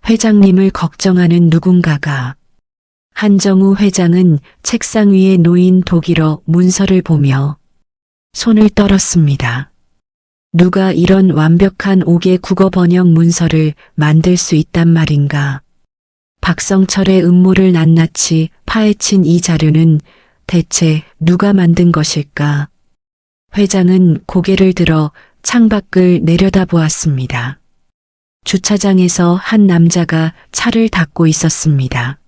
회장님을 걱정하는 누군가가. 한정우 회장은 책상 위에 놓인 독일어 문서를 보며 손을 떨었습니다. 누가 이런 완벽한 5개 국어 번역 문서를 만들 수 있단 말인가. 박성철의 음모를 낱낱이 파헤친 이 자료는 대체 누가 만든 것일까? 회장은 고개를 들어 창밖을 내려다보았습니다. 주차장에서 한 남자가 차를 닦고 있었습니다.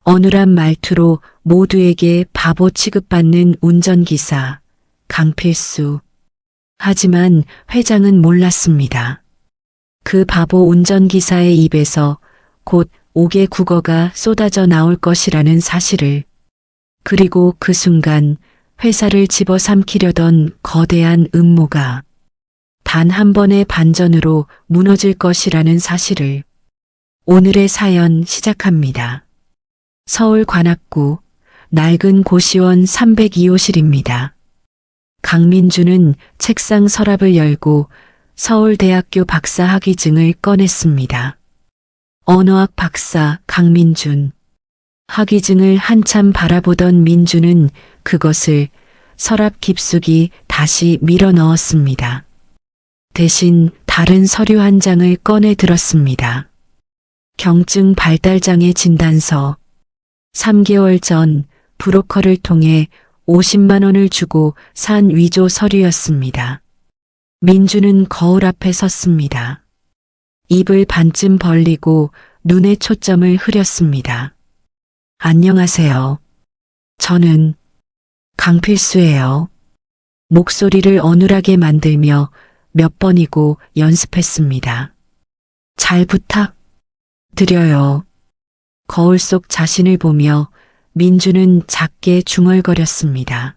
어눌한 말투로 모두에게 바보 취급받는 운전기사 강필수. 하지만 회장은 몰랐습니다. 그 바보 운전기사의 입에서 곧 5개 국어가 쏟아져 나올 것이라는 사실을. 그리고 그 순간 회사를 집어삼키려던 거대한 음모가 단 한 번의 반전으로 무너질 것이라는 사실을. 오늘의 사연 시작합니다. 서울 관악구 낡은 고시원 302호실입니다. 강민주는 책상 서랍을 열고 서울대학교 박사 학위증을 꺼냈습니다. 언어학 박사 강민준. 학위증을 한참 바라보던 민주는 그것을 서랍 깊숙이 다시 밀어 넣었습니다. 대신 다른 서류 한 장을 꺼내 들었습니다. 경증 발달장애 진단서. 3개월 전 브로커를 통해 50만 원을 주고 산 위조 서류였습니다. 민주는 거울 앞에 섰습니다. 입을 반쯤 벌리고 눈에 초점을 흐렸습니다. 안녕하세요. 저는 강필수예요. 목소리를 어눌하게 만들며 몇 번이고 연습했습니다. 잘 부탁드려요. 거울 속 자신을 보며 민주는 작게 중얼거렸습니다.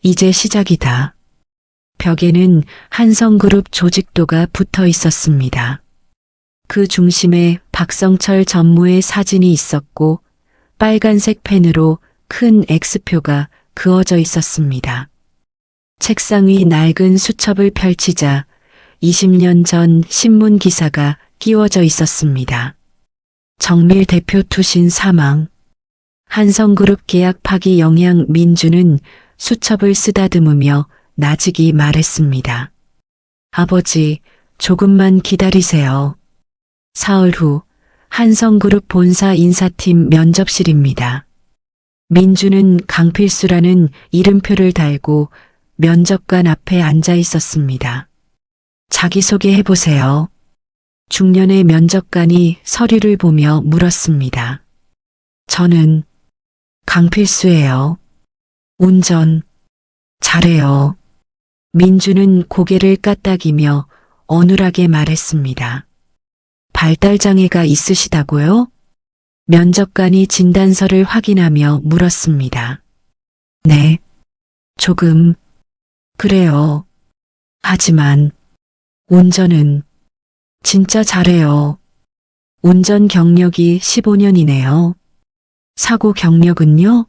이제 시작이다. 벽에는 한성그룹 조직도가 붙어 있었습니다. 그 중심에 박성철 전무의 사진이 있었고 빨간색 펜으로 큰 X표가 그어져 있었습니다. 책상 위 낡은 수첩을 펼치자 20년 전 신문 기사가 끼워져 있었습니다. 정밀 대표 투신 사망. 한성그룹 계약 파기 영향. 민주는 수첩을 쓰다듬으며 나직이 말했습니다. 아버지, 조금만 기다리세요. 사흘 후 한성그룹 본사 인사팀 면접실입니다. 민주는 강필수라는 이름표를 달고 면접관 앞에 앉아 있었습니다. 자기소개해보세요. 중년의 면접관이 서류를 보며 물었습니다. 저는 강필수예요. 운전 잘해요. 민주는 고개를 까딱이며 어눌하게 말했습니다. 발달장애가 있으시다고요? 면접관이 진단서를 확인하며 물었습니다. 네, 조금. 그래요. 하지만 운전은 진짜 잘해요. 운전 경력이 15년이네요. 사고 경력은요?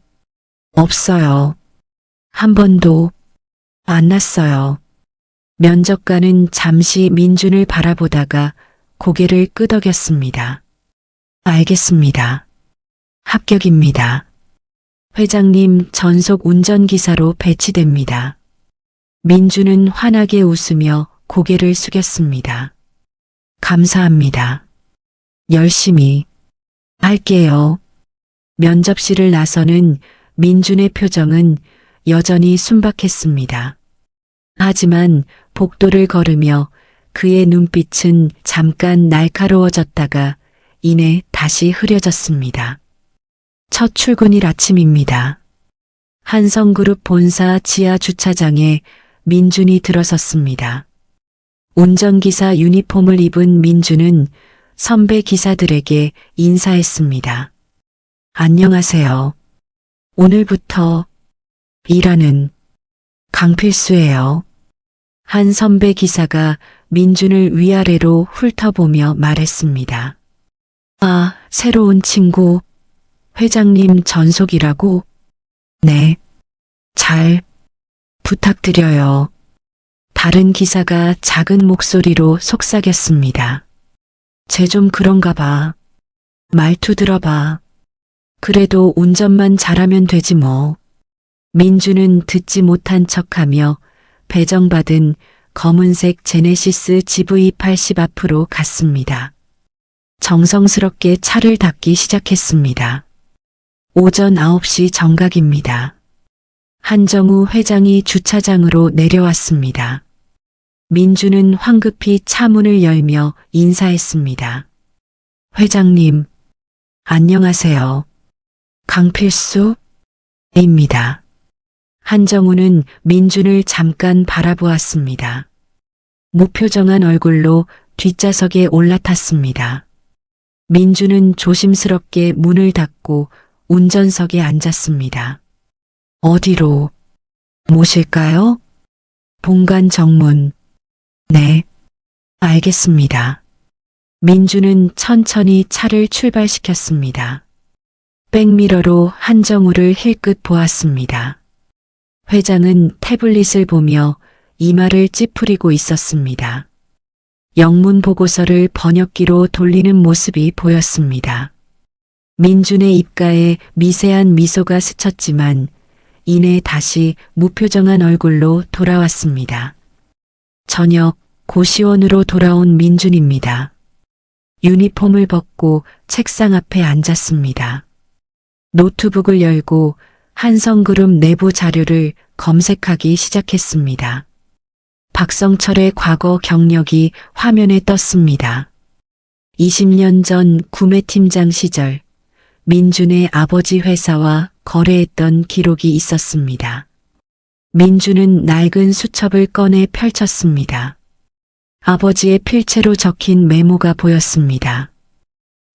없어요. 한 번도 안 났어요. 면접관은 잠시 민준을 바라보다가 고개를 끄덕였습니다. 알겠습니다. 합격입니다. 회장님 전속 운전기사로 배치됩니다. 민주는 환하게 웃으며 고개를 숙였습니다. 감사합니다. 열심히 할게요. 면접실을 나서는 민준의 표정은 여전히 순박했습니다. 하지만 복도를 걸으며 그의 눈빛은 잠깐 날카로워졌다가 이내 다시 흐려졌습니다. 첫 출근일 아침입니다. 한성그룹 본사 지하 주차장에 민준이 들어섰습니다. 운전기사 유니폼을 입은 민준은 선배 기사들에게 인사했습니다. 안녕하세요. 오늘부터 일하는 강필수예요. 한 선배 기사가 민준을 위아래로 훑어보며 말했습니다. 아, 새로운 친구. 회장님 전속이라고? 네. 잘 부탁드려요. 다른 기사가 작은 목소리로 속삭였습니다. 쟤 좀 그런가 봐. 말투 들어봐. 그래도 운전만 잘하면 되지 뭐. 민주는 듣지 못한 척하며 배정받은 검은색 제네시스 GV80 앞으로 갔습니다. 정성스럽게 차를 닦기 시작했습니다. 오전 9시 정각입니다. 한정우 회장이 주차장으로 내려왔습니다. 민주는 황급히 차 문을 열며 인사했습니다. 회장님, 안녕하세요. 강필수입니다. 한정우는 민준을 잠깐 바라보았습니다. 무표정한 얼굴로 뒷좌석에 올라탔습니다. 민준은 조심스럽게 문을 닫고 운전석에 앉았습니다. 어디로 모실까요? 본관 정문. 네, 알겠습니다. 민준은 천천히 차를 출발시켰습니다. 백미러로 한정우를 힐끗 보았습니다. 회장은 태블릿을 보며 이마를 찌푸리고 있었습니다. 영문 보고서를 번역기로 돌리는 모습이 보였습니다. 민준의 입가에 미세한 미소가 스쳤지만 이내 다시 무표정한 얼굴로 돌아왔습니다. 저녁 고시원으로 돌아온 민준입니다. 유니폼을 벗고 책상 앞에 앉았습니다. 노트북을 열고 한성그룹 내부 자료를 검색하기 시작했습니다. 박성철의 과거 경력이 화면에 떴습니다. 20년 전 구매팀장 시절 민준의 아버지 회사와 거래했던 기록이 있었습니다. 민준은 낡은 수첩을 꺼내 펼쳤습니다. 아버지의 필체로 적힌 메모가 보였습니다.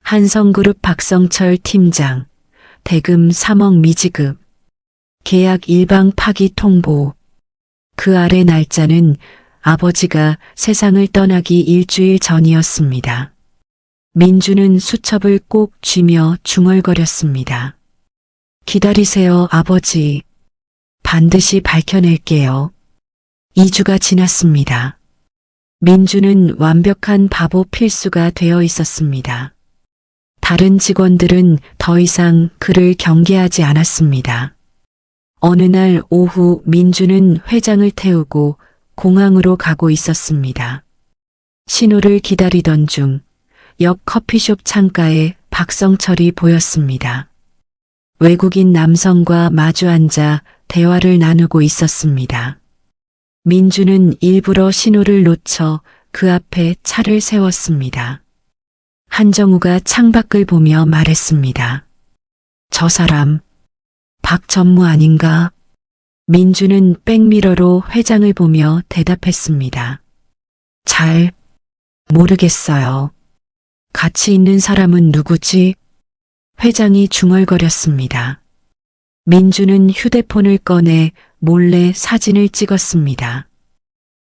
한성그룹 박성철 팀장, 대금 3억 미지급, 계약 일방 파기 통보. 그 아래 날짜는 아버지가 세상을 떠나기 일주일 전이었습니다. 민준은 수첩을 꼭 쥐며 중얼거렸습니다. 기다리세요, 아버지. 반드시 밝혀낼게요. 2주가 지났습니다. 민준은 완벽한 바보 필수가 되어 있었습니다. 다른 직원들은 더 이상 그를 경계하지 않았습니다. 어느 날 오후 민준은 회장을 태우고 공항으로 가고 있었습니다. 신호를 기다리던 중 옆 커피숍 창가에 박성철이 보였습니다. 외국인 남성과 마주 앉아 대화를 나누고 있었습니다. 민준은 일부러 신호를 놓쳐 그 앞에 차를 세웠습니다. 한정우가 창밖을 보며 말했습니다. 저 사람 박전무 아닌가? 민준은 백미러로 회장을 보며 대답했습니다. 잘 모르겠어요. 같이 있는 사람은 누구지? 회장이 중얼거렸습니다. 민준은 휴대폰을 꺼내 몰래 사진을 찍었습니다.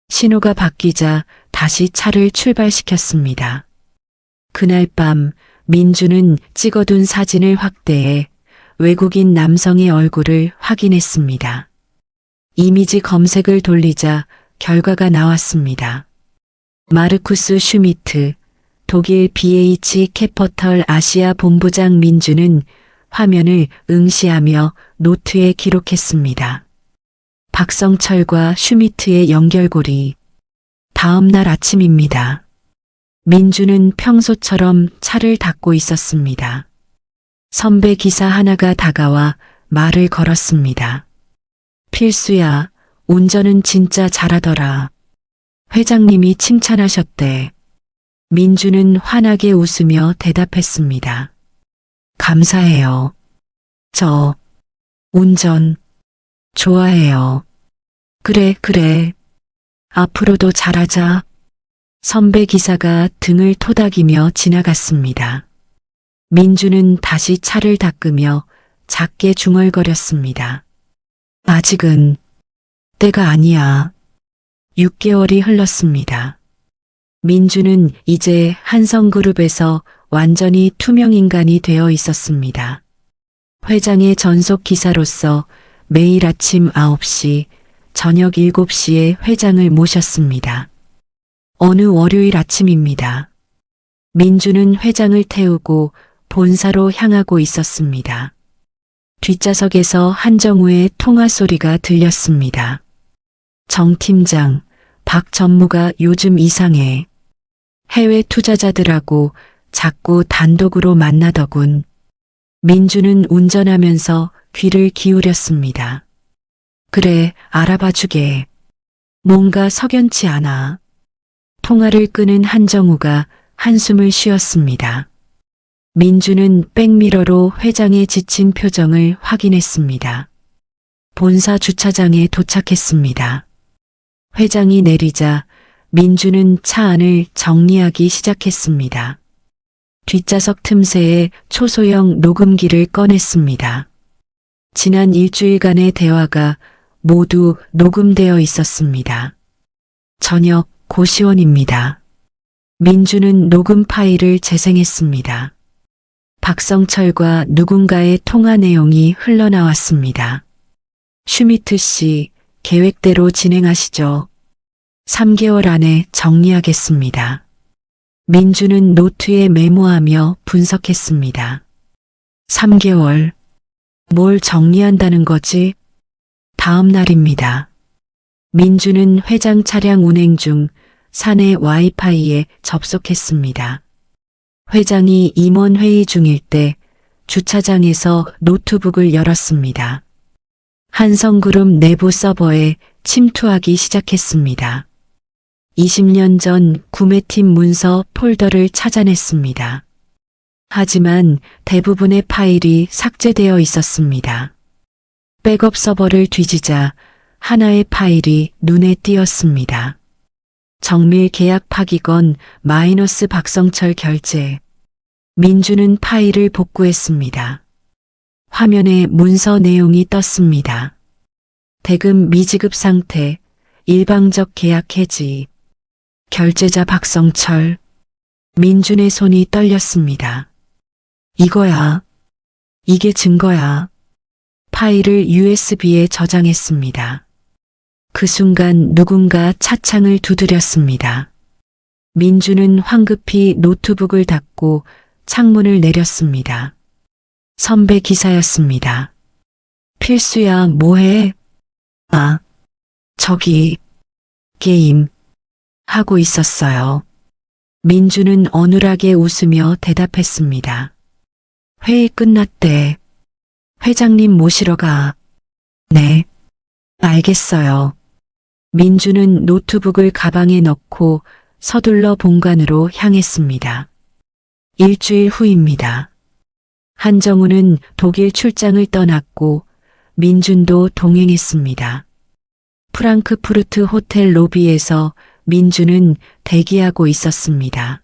신호가 바뀌자 다시 차를 출발시켰습니다. 그날 밤 민준은 찍어둔 사진을 확대해 외국인 남성의 얼굴을 확인했습니다. 이미지 검색을 돌리자 결과가 나왔습니다. 마르쿠스 슈미트, 독일 BH 캐퍼털 아시아 본부장. 민준은 화면을 응시하며 노트에 기록했습니다. 박성철과 슈미트의 연결고리. 다음 날 아침입니다. 민준은 평소처럼 차를 닦고 있었습니다. 선배 기사 하나가 다가와 말을 걸었습니다. 필수야, 운전은 진짜 잘하더라. 회장님이 칭찬하셨대. 민준은 환하게 웃으며 대답했습니다. 감사해요. 저 운전 좋아해요. 그래. 앞으로도 잘하자. 선배 기사가 등을 토닥이며 지나갔습니다. 민준은 다시 차를 닦으며 작게 중얼거렸습니다. 아직은 때가 아니야. 6개월이 흘렀습니다. 민준은 이제 한성그룹에서 완전히 투명 인간이 되어 있었습니다. 회장의 전속 기사로서 매일 아침 9시, 저녁 7시에 회장을 모셨습니다. 어느 월요일 아침입니다. 민주는 회장을 태우고 본사로 향하고 있었습니다. 뒷좌석에서 한정우의 통화 소리가 들렸습니다. 정 팀장, 박 전무가 요즘 이상해. 해외 투자자들하고 자꾸 단독으로 만나더군. 민주는 운전하면서 귀를 기울였습니다. 그래, 알아봐 주게. 뭔가 석연치 않아. 통화를 끄는 한정우가 한숨을 쉬었습니다. 민주는 백미러로 회장의 지친 표정을 확인했습니다. 본사 주차장에 도착했습니다. 회장이 내리자 민주는 차 안을 정리하기 시작했습니다. 뒷좌석 틈새에 초소형 녹음기를 꺼냈습니다. 지난 일주일간의 대화가 모두 녹음되어 있었습니다. 저녁 고시원입니다. 민주는 녹음 파일을 재생했습니다. 박성철과 누군가의 통화 내용이 흘러나왔습니다. 슈미트 씨, 계획대로 진행하시죠. 3개월 안에 정리하겠습니다. 민주는 노트에 메모하며 분석했습니다. 3개월. 뭘 정리한다는 거지? 다음 날입니다. 민주는 회장 차량 운행 중 사내 와이파이에 접속했습니다. 회장이 임원 회의 중일 때 주차장에서 노트북을 열었습니다. 한성그룹 내부 서버에 침투하기 시작했습니다. 20년 전 구매팀 문서 폴더를 찾아냈습니다. 하지만 대부분의 파일이 삭제되어 있었습니다. 백업 서버를 뒤지자 하나의 파일이 눈에 띄었습니다. 정밀 계약 파기건 마이너스 박성철 결제. 민주는 파일을 복구했습니다. 화면에 문서 내용이 떴습니다. 대금 미지급 상태, 일방적 계약 해지. 결제자 박성철. 민준의 손이 떨렸습니다. 이거야. 이게 증거야. 파일을 USB에 저장했습니다. 그 순간 누군가 차창을 두드렸습니다. 민주는 황급히 노트북을 닫고 창문을 내렸습니다. 선배 기사였습니다. 필수야, 뭐해? 아, 저기, 게임, 하고 있었어요. 민주는 어눌하게 웃으며 대답했습니다. 회의 끝났대. 회장님 모시러 가. 네, 알겠어요. 민주는 노트북을 가방에 넣고 서둘러 본관으로 향했습니다. 일주일 후입니다. 한정우는 독일 출장을 떠났고 민준도 동행했습니다. 프랑크푸르트 호텔 로비에서 민주는 대기하고 있었습니다.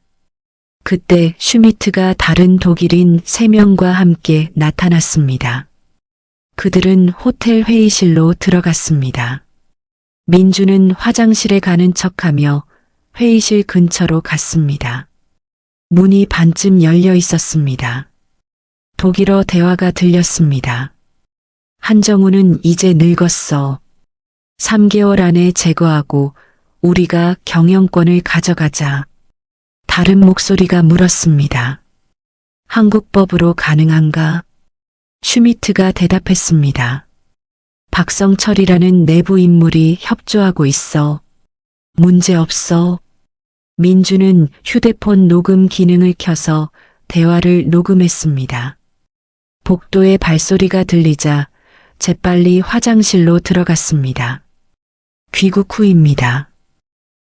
그때 슈미트가 다른 독일인 3명과 함께 나타났습니다. 그들은 호텔 회의실로 들어갔습니다. 민주는 화장실에 가는 척하며 회의실 근처로 갔습니다. 문이 반쯤 열려 있었습니다. 독일어 대화가 들렸습니다. 한정우는 이제 늙었어. 3개월 안에 제거하고 우리가 경영권을 가져가자. 다른 목소리가 물었습니다. 한국법으로 가능한가? 슈미트가 대답했습니다. 박성철이라는 내부 인물이 협조하고 있어. 문제 없어. 민주는 휴대폰 녹음 기능을 켜서 대화를 녹음했습니다. 복도의 발소리가 들리자 재빨리 화장실로 들어갔습니다. 귀국 후입니다.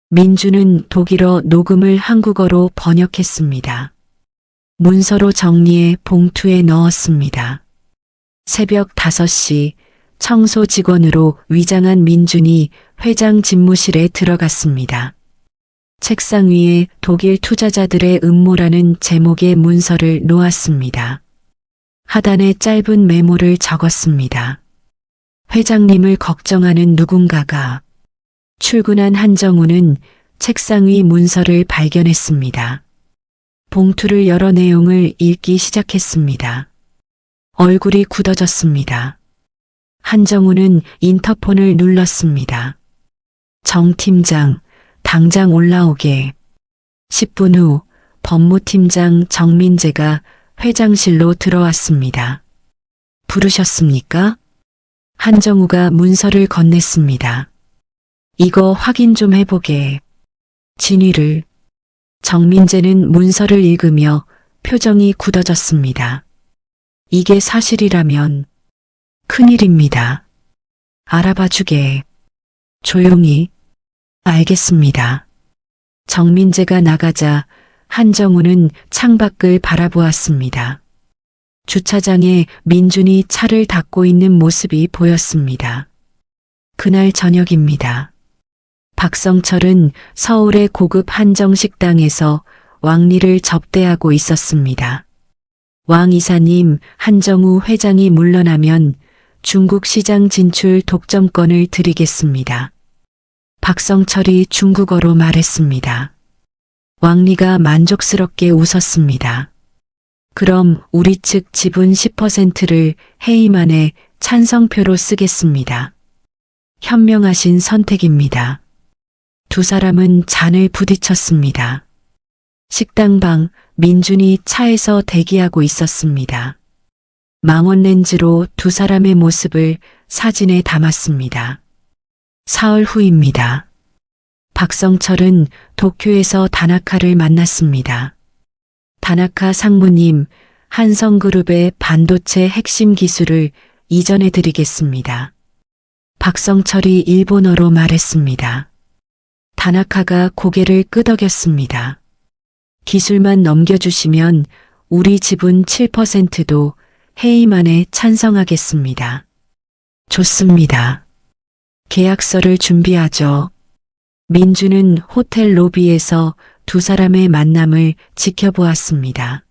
민주는 독일어 녹음을 한국어로 번역했습니다. 문서로 정리해 봉투에 넣었습니다. 새벽 5시 청소 직원으로 위장한 민준이 회장 집무실에 들어갔습니다. 책상 위에 독일 투자자들의 음모라는 제목의 문서를 놓았습니다. 하단에 짧은 메모를 적었습니다. 회장님을 걱정하는 누군가가. 출근한 한정우는 책상 위 문서를 발견했습니다. 봉투를 열어 내용을 읽기 시작했습니다. 얼굴이 굳어졌습니다. 한정우는 인터폰을 눌렀습니다. 정 팀장, 당장 올라오게. 10분 후 법무팀장 정민재가 회장실로 들어왔습니다. 부르셨습니까? 한정우가 문서를 건넸습니다. 이거 확인 좀 해보게. 진위를. 정민재는 문서를 읽으며 표정이 굳어졌습니다. 이게 사실이라면 큰일입니다. 알아봐주게. 조용히. 알겠습니다. 정민재가 나가자 한정우는 창밖을 바라보았습니다. 주차장에 민준이 차를 닦고 있는 모습이 보였습니다. 그날 저녁입니다. 박성철은 서울의 고급 한정식당에서 왕리를 접대하고 있었습니다. 왕 이사님, 한정우 회장이 물러나면 중국 시장 진출 독점권을 드리겠습니다. 박성철이 중국어로 말했습니다. 왕리가 만족스럽게 웃었습니다. 그럼 우리 측 지분 10%를 해임 안에 찬성표로 쓰겠습니다. 현명하신 선택입니다. 두 사람은 잔을 부딪혔습니다. 식당방, 민준이 차에서 대기하고 있었습니다. 망원렌즈로 두 사람의 모습을 사진에 담았습니다. 사흘 후입니다. 박성철은 도쿄에서 다나카를 만났습니다. 다나카 상무님, 한성그룹의 반도체 핵심 기술을 이전해 드리겠습니다. 박성철이 일본어로 말했습니다. 다나카가 고개를 끄덕였습니다. 기술만 넘겨주시면 우리 지분 7%도 해임안에 찬성하겠습니다. 좋습니다. 계약서를 준비하죠. 민주는 호텔 로비에서 두 사람의 만남을 지켜보았습니다.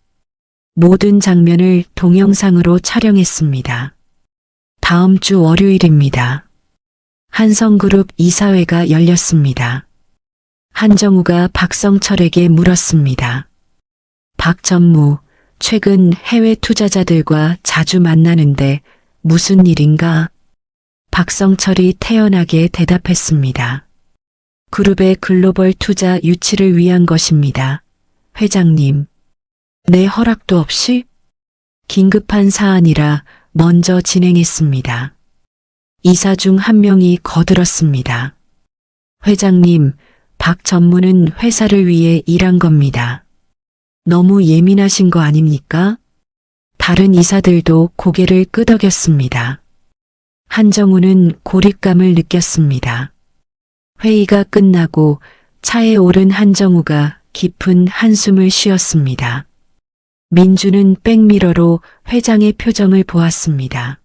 모든 장면을 동영상으로 촬영했습니다. 다음 주 월요일입니다. 한성그룹 이사회가 열렸습니다. 한정우가 박성철에게 물었습니다. 박 전무, 최근 해외 투자자들과 자주 만나는데 무슨 일인가? 박성철이 태연하게 대답했습니다. 그룹의 글로벌 투자 유치를 위한 것입니다. 회장님. 내 허락도 없이? 긴급한 사안이라 먼저 진행했습니다. 이사 중 한 명이 거들었습니다. 회장님, 박 전무는 회사를 위해 일한 겁니다. 너무 예민하신 거 아닙니까? 다른 이사들도 고개를 끄덕였습니다. 한정우는 고립감을 느꼈습니다. 회의가 끝나고 차에 오른 한정우가 깊은 한숨을 쉬었습니다. 민주는 백미러로 회장의 표정을 보았습니다.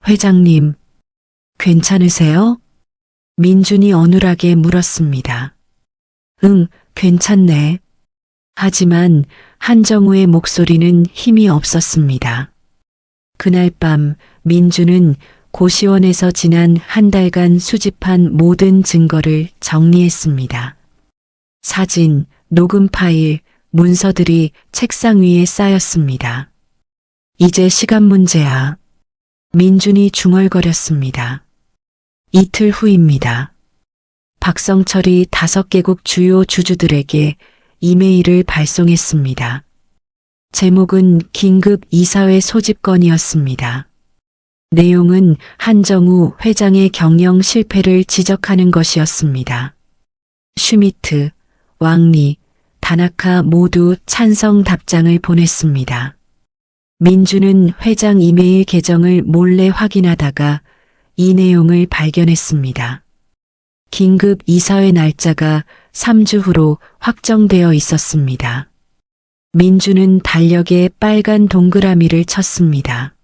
회장님, 괜찮으세요? 민준이 어눌하게 물었습니다. 응, 괜찮네. 하지만 한정우의 목소리는 힘이 없었습니다. 그날 밤 민준은 고시원에서 지난 한 달간 수집한 모든 증거를 정리했습니다. 사진, 녹음 파일, 문서들이 책상 위에 쌓였습니다. 이제 시간 문제야. 민준이 중얼거렸습니다. 이틀 후입니다. 박성철이 5개국 주요 주주들에게 이메일을 발송했습니다. 제목은 긴급 이사회 소집건이었습니다. 내용은 한정우 회장의 경영 실패를 지적하는 것이었습니다. 슈미트, 왕리, 다나카 모두 찬성 답장을 보냈습니다. 민주는 회장 이메일 계정을 몰래 확인하다가 이 내용을 발견했습니다. 긴급 이사회 날짜가 3주 후로 확정되어 있었습니다. 민주는 달력에 빨간 동그라미를 쳤습니다.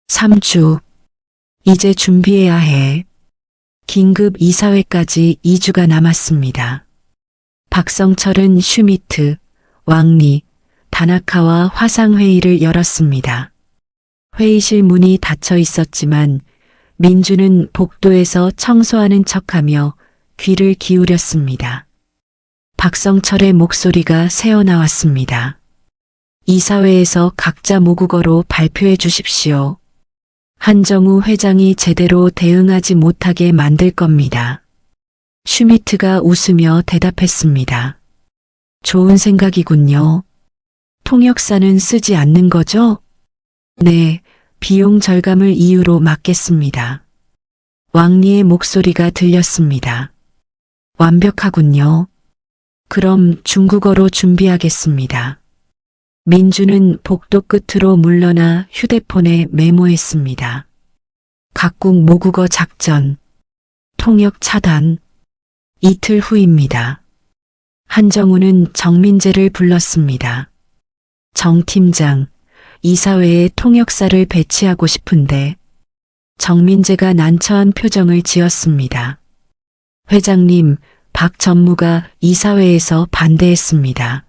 3주. 이제 준비해야 해. 긴급 이사회까지 2주가 남았습니다. 박성철은 슈미트, 왕리, 다나카와 화상회의를 열었습니다. 회의실 문이 닫혀 있었지만 민주는 복도에서 청소하는 척하며 귀를 기울였습니다. 박성철의 목소리가 새어나왔습니다. 이사회에서 각자 모국어로 발표해 주십시오. 한정우 회장이 제대로 대응하지 못하게 만들 겁니다. 슈미트가 웃으며 대답했습니다. 좋은 생각이군요. 통역사는 쓰지 않는 거죠? 네, 비용 절감을 이유로 막겠습니다. 왕리의 목소리가 들렸습니다. 완벽하군요. 그럼 중국어로 준비하겠습니다. 민주는 복도 끝으로 물러나 휴대폰에 메모했습니다. 각국 모국어 작전, 통역 차단. 이틀 후입니다. 한정우는 정민재를 불렀습니다. 정 팀장, 이사회에 통역사를 배치하고 싶은데 정민재가 난처한 표정을 지었습니다. 회장님, 박 전무가 이사회에서 반대했습니다.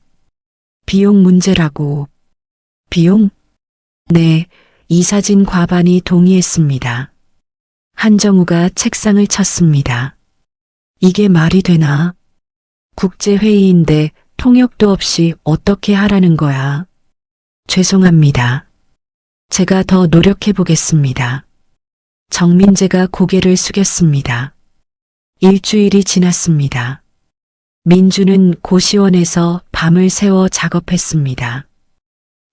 비용 문제라고. 비용? 네, 이사진 과반이 동의했습니다. 한정우가 책상을 쳤습니다. 이게 말이 되나? 국제회의인데 통역도 없이 어떻게 하라는 거야? 죄송합니다. 제가 더 노력해 보겠습니다. 정민재가 고개를 숙였습니다. 일주일이 지났습니다. 민주는 고시원에서 밤을 새워 작업했습니다.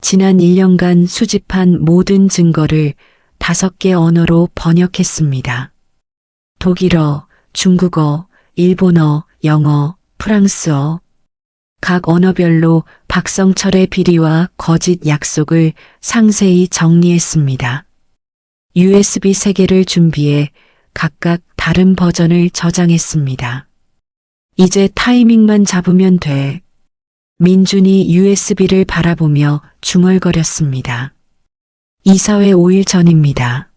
지난 1년간 수집한 모든 증거를 5개 언어로 번역했습니다. 독일어, 중국어, 일본어, 영어, 프랑스어. 각 언어별로 박성철의 비리와 거짓 약속을 상세히 정리했습니다. USB 3개를 준비해 각각 다른 버전을 저장했습니다. 이제 타이밍만 잡으면 돼. 민준이 USB를 바라보며 중얼거렸습니다. 이사회 5일 전입니다.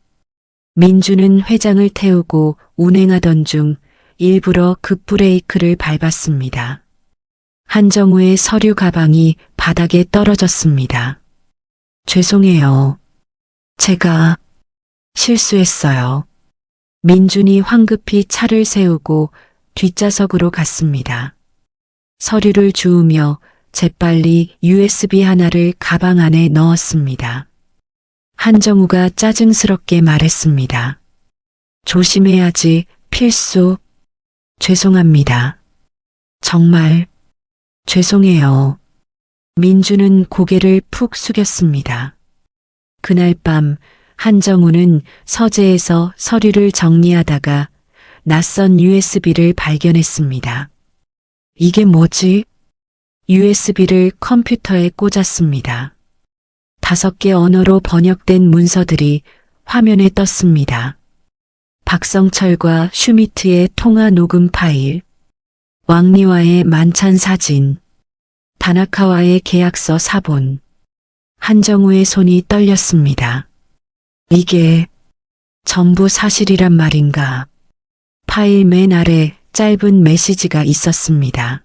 민주는 회장을 태우고 운행하던 중 일부러 급브레이크를 밟았습니다. 한정우의 서류 가방이 바닥에 떨어졌습니다. 죄송해요. 제가 실수했어요. 민준이 황급히 차를 세우고 뒷좌석으로 갔습니다. 서류를 주우며 재빨리 USB 하나를 가방 안에 넣었습니다. 한정우가 짜증스럽게 말했습니다. 조심해야지, 필수. 죄송합니다. 정말 죄송해요. 민주는 고개를 푹 숙였습니다. 그날 밤 한정우는 서재에서 서류를 정리하다가 낯선 USB를 발견했습니다. 이게 뭐지? USB를 컴퓨터에 꽂았습니다. 5개 언어로 번역된 문서들이 화면에 떴습니다. 박성철과 슈미트의 통화 녹음 파일, 왕리와의 만찬 사진, 다나카와의 계약서 사본. 한정우의 손이 떨렸습니다. 이게 전부 사실이란 말인가? 파일 맨 아래 짧은 메시지가 있었습니다.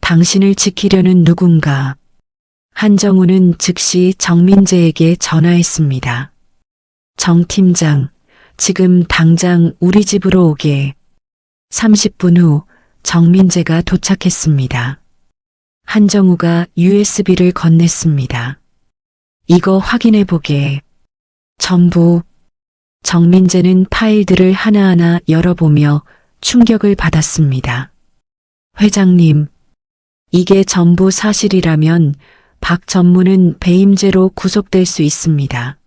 당신을 지키려는 누군가. 한정우는 즉시 정민재에게 전화했습니다. 정 팀장, 지금 당장 우리 집으로 오게. 30분 후 정민재가 도착했습니다. 한정우가 USB를 건넸습니다. 이거 확인해 보게. 전부. 정민재는 파일들을 하나하나 열어보며 충격을 받았습니다. 회장님, 이게 전부 사실이라면 박 전무는 배임죄로 구속될 수 있습니다.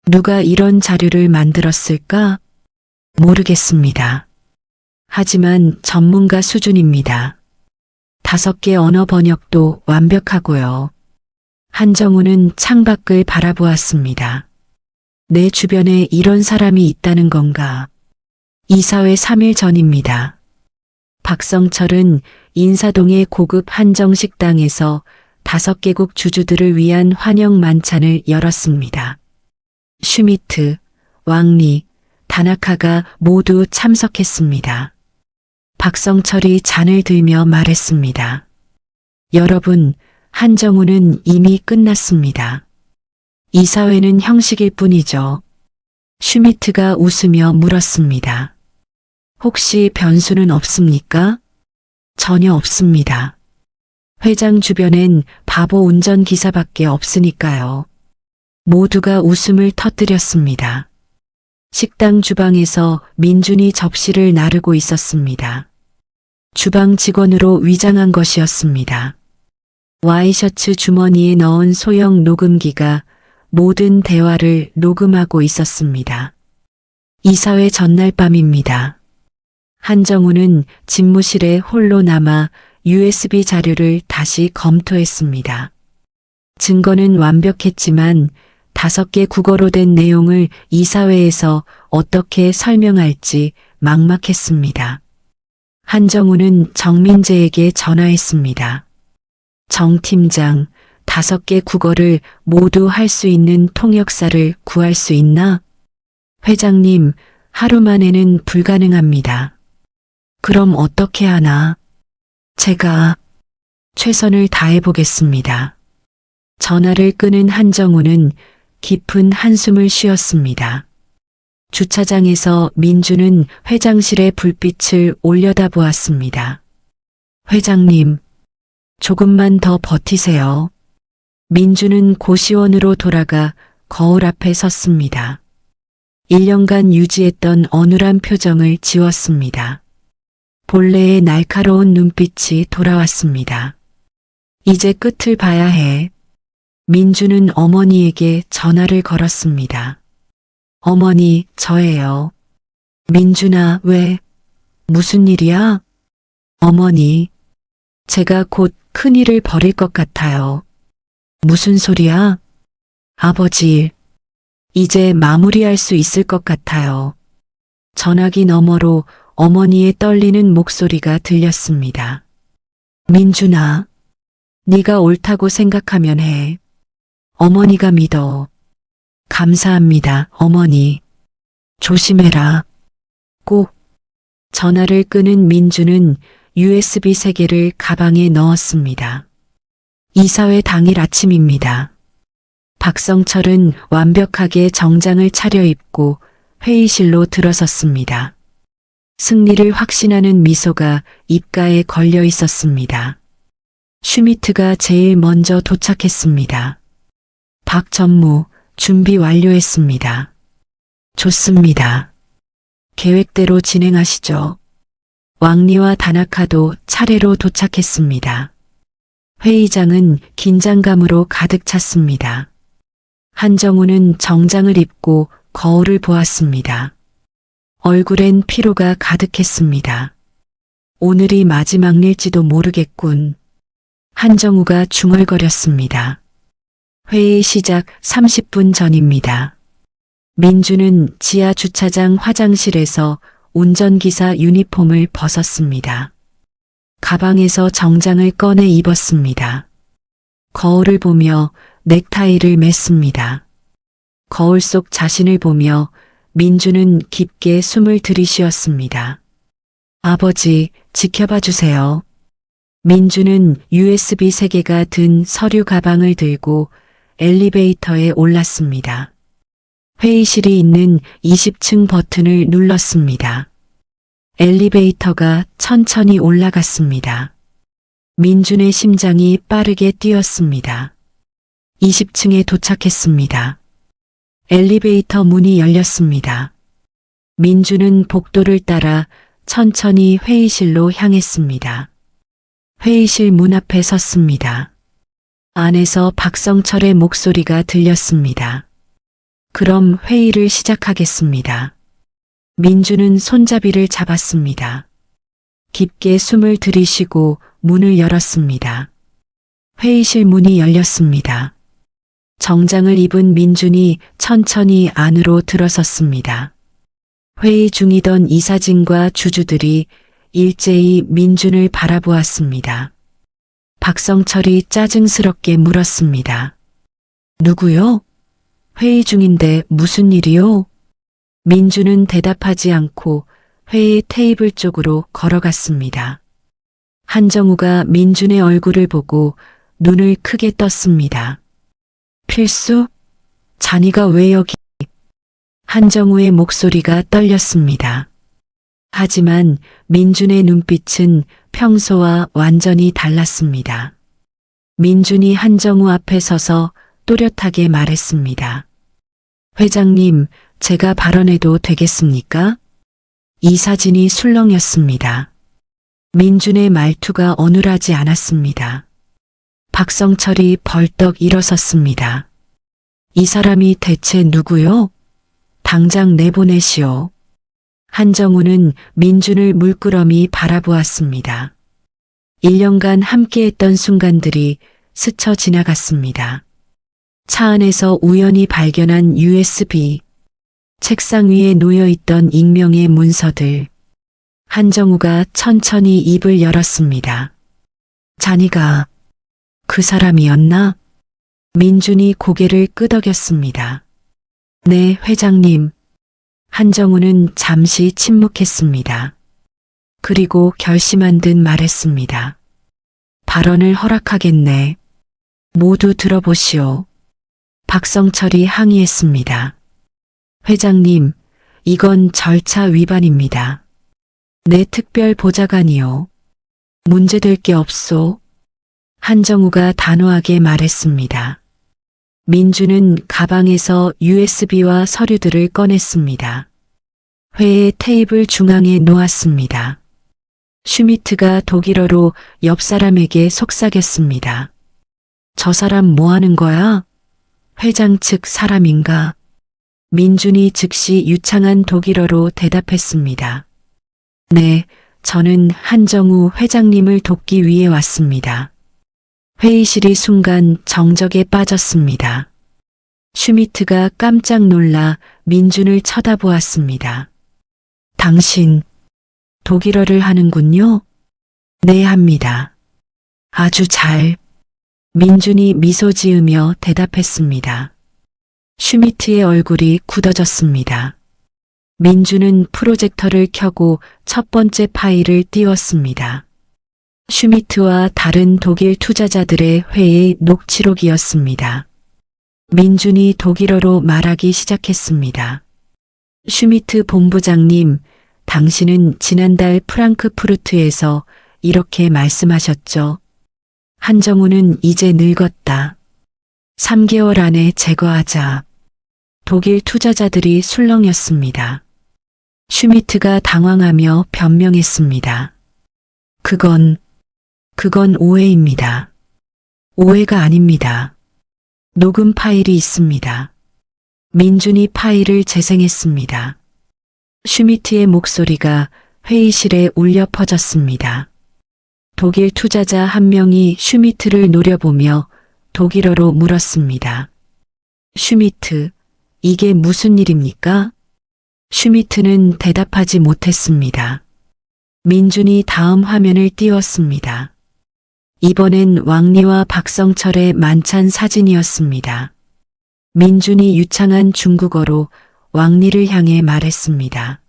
누가 이런 자료를 만들었을까? 모르겠습니다. 하지만 전문가 수준입니다. 5개 언어 번역도 완벽하고요. 한정우는 창밖을 바라보았습니다. 내 주변에 이런 사람이 있다는 건가? 이사회 3일 전입니다. 박성철은 인사동의 고급 한정식당에서 5개국 주주들을 위한 환영 만찬을 열었습니다. 슈미트, 왕리, 다나카가 모두 참석했습니다. 박성철이 잔을 들며 말했습니다. 여러분, 한정우는 이미 끝났습니다. 이사회는 형식일 뿐이죠. 슈미트가 웃으며 물었습니다. 혹시 변수는 없습니까? 전혀 없습니다. 회장 주변엔 바보 운전기사밖에 없으니까요. 모두가 웃음을 터뜨렸습니다. 식당 주방에서 민준이 접시를 나르고 있었습니다. 주방 직원으로 위장한 것이었습니다. 와이셔츠 주머니에 넣은 소형 녹음기가 모든 대화를 녹음하고 있었습니다. 이사회 전날 밤입니다. 한정우는 집무실에 홀로 남아 USB 자료를 다시 검토했습니다. 증거는 완벽했지만 5개 국어로 된 내용을 이사회에서 어떻게 설명할지 막막했습니다. 한정우는 정민재에게 전화했습니다. 정 팀장, 5개 국어를 모두 할 수 있는 통역사를 구할 수 있나? 회장님, 하루 만에는 불가능합니다. 그럼 어떻게 하나? 제가 최선을 다해보겠습니다. 전화를 끊은 한정우는 깊은 한숨을 쉬었습니다. 주차장에서 민주는 회장실의 불빛을 올려다보았습니다. 회장님, 조금만 더 버티세요. 민주는 고시원으로 돌아가 거울 앞에 섰습니다. 1년간 유지했던 어눌한 표정을 지웠습니다. 본래의 날카로운 눈빛이 돌아왔습니다. 이제 끝을 봐야 해. 민주는 어머니에게 전화를 걸었습니다. 어머니, 저예요. 민준아, 왜? 무슨 일이야? 어머니, 제가 곧 큰일을 벌일 것 같아요. 무슨 소리야? 아버지, 이제 마무리할 수 있을 것 같아요. 전화기 너머로 어머니의 떨리는 목소리가 들렸습니다. 민준아, 네가 옳다고 생각하면 해. 어머니가 믿어. 감사합니다, 어머니. 조심해라. 꼭. 전화를 끄는 민주는 USB 3개를 가방에 넣었습니다. 이사회 당일 아침입니다. 박성철은 완벽하게 정장을 차려입고 회의실로 들어섰습니다. 승리를 확신하는 미소가 입가에 걸려 있었습니다. 슈미트가 제일 먼저 도착했습니다. 박 전무, 준비 완료했습니다. 좋습니다. 계획대로 진행하시죠. 왕리와 다나카도 차례로 도착했습니다. 회의장은 긴장감으로 가득 찼습니다. 한정우는 정장을 입고 거울을 보았습니다. 얼굴엔 피로가 가득했습니다. 오늘이 마지막 일지도 모르겠군. 한정우가 중얼거렸습니다. 회의 시작 30분 전입니다. 민주는 지하 주차장 화장실에서 운전기사 유니폼을 벗었습니다. 가방에서 정장을 꺼내 입었습니다. 거울을 보며 넥타이를 맸습니다. 거울 속 자신을 보며 민주는 깊게 숨을 들이쉬었습니다. 아버지, 지켜봐 주세요. 민주는 USB 3개가 든 서류 가방을 들고 엘리베이터에 올랐습니다. 회의실이 있는 20층 버튼을 눌렀습니다. 엘리베이터가 천천히 올라갔습니다. 민준의 심장이 빠르게 뛰었습니다. 20층에 도착했습니다. 엘리베이터 문이 열렸습니다. 민주는 복도를 따라 천천히 회의실로 향했습니다. 회의실 문 앞에 섰습니다. 안에서 박성철의 목소리가 들렸습니다. 그럼 회의를 시작하겠습니다. 민주는 손잡이를 잡았습니다. 깊게 숨을 들이쉬고 문을 열었습니다. 회의실 문이 열렸습니다. 정장을 입은 민준이 천천히 안으로 들어섰습니다. 회의 중이던 이사진과 주주들이 일제히 민준을 바라보았습니다. 박성철이 짜증스럽게 물었습니다. 누구요? 회의 중인데 무슨 일이요? 민준은 대답하지 않고 회의 테이블 쪽으로 걸어갔습니다. 한정우가 민준의 얼굴을 보고 눈을 크게 떴습니다. 필수? 자니가 왜 여기? 한정우의 목소리가 떨렸습니다. 하지만 민준의 눈빛은 평소와 완전히 달랐습니다. 민준이 한정우 앞에 서서 또렷하게 말했습니다. 회장님, 제가 발언해도 되겠습니까? 이사진이 술렁였습니다. 민준의 말투가 어눌하지 않았습니다. 박성철이 벌떡 일어섰습니다. 이 사람이 대체 누구요? 당장 내보내시오. 한정우는 민준을 물끄러미 바라보았습니다. 1년간 함께했던 순간들이 스쳐 지나갔습니다. 차 안에서 우연히 발견한 USB, 책상 위에 놓여있던 익명의 문서들. 한정우가 천천히 입을 열었습니다. 자니가 그 사람이었나? 민준이 고개를 끄덕였습니다. 네, 회장님. 한정우는 잠시 침묵했습니다. 그리고 결심한 듯 말했습니다. 발언을 허락하겠네. 모두 들어보시오. 박성철이 항의했습니다. 회장님, 이건 절차 위반입니다. 내 특별 보좌관이요. 문제될 게 없소. 한정우가 단호하게 말했습니다. 민주는 가방에서 USB와 서류들을 꺼냈습니다. 회의 테이블 중앙에 놓았습니다. 슈미트가 독일어로 옆 사람에게 속삭였습니다. 저 사람 뭐 하는 거야? 회장 측 사람인가? 민준이 즉시 유창한 독일어로 대답했습니다. 네, 저는 한정우 회장님을 돕기 위해 왔습니다. 회의실이 순간 정적에 빠졌습니다. 슈미트가 깜짝 놀라 민준을 쳐다보았습니다. 당신, 독일어를 하는군요? 네, 합니다. 아주 잘. 민준이 미소 지으며 대답했습니다. 슈미트의 얼굴이 굳어졌습니다. 민준은 프로젝터를 켜고 첫 번째 파일을 띄웠습니다. 슈미트와 다른 독일 투자자들의 회의 녹취록이었습니다. 민준이 독일어로 말하기 시작했습니다. 슈미트 본부장님, 당신은 지난달 프랑크푸르트에서 이렇게 말씀하셨죠. 한정우는 이제 늙었다. 3개월 안에 제거하자. 독일 투자자들이 술렁였습니다. 슈미트가 당황하며 변명했습니다. 그건 오해입니다. 오해가 아닙니다. 녹음 파일이 있습니다. 민준이 파일을 재생했습니다. 슈미트의 목소리가 회의실에 울려 퍼졌습니다. 독일 투자자 한 명이 슈미트를 노려보며 독일어로 물었습니다. 슈미트, 이게 무슨 일입니까? 슈미트는 대답하지 못했습니다. 민준이 다음 화면을 띄웠습니다. 이번엔 왕리와 박성철의 만찬 사진이었습니다. 민준이 유창한 중국어로 왕리를 향해 말했습니다.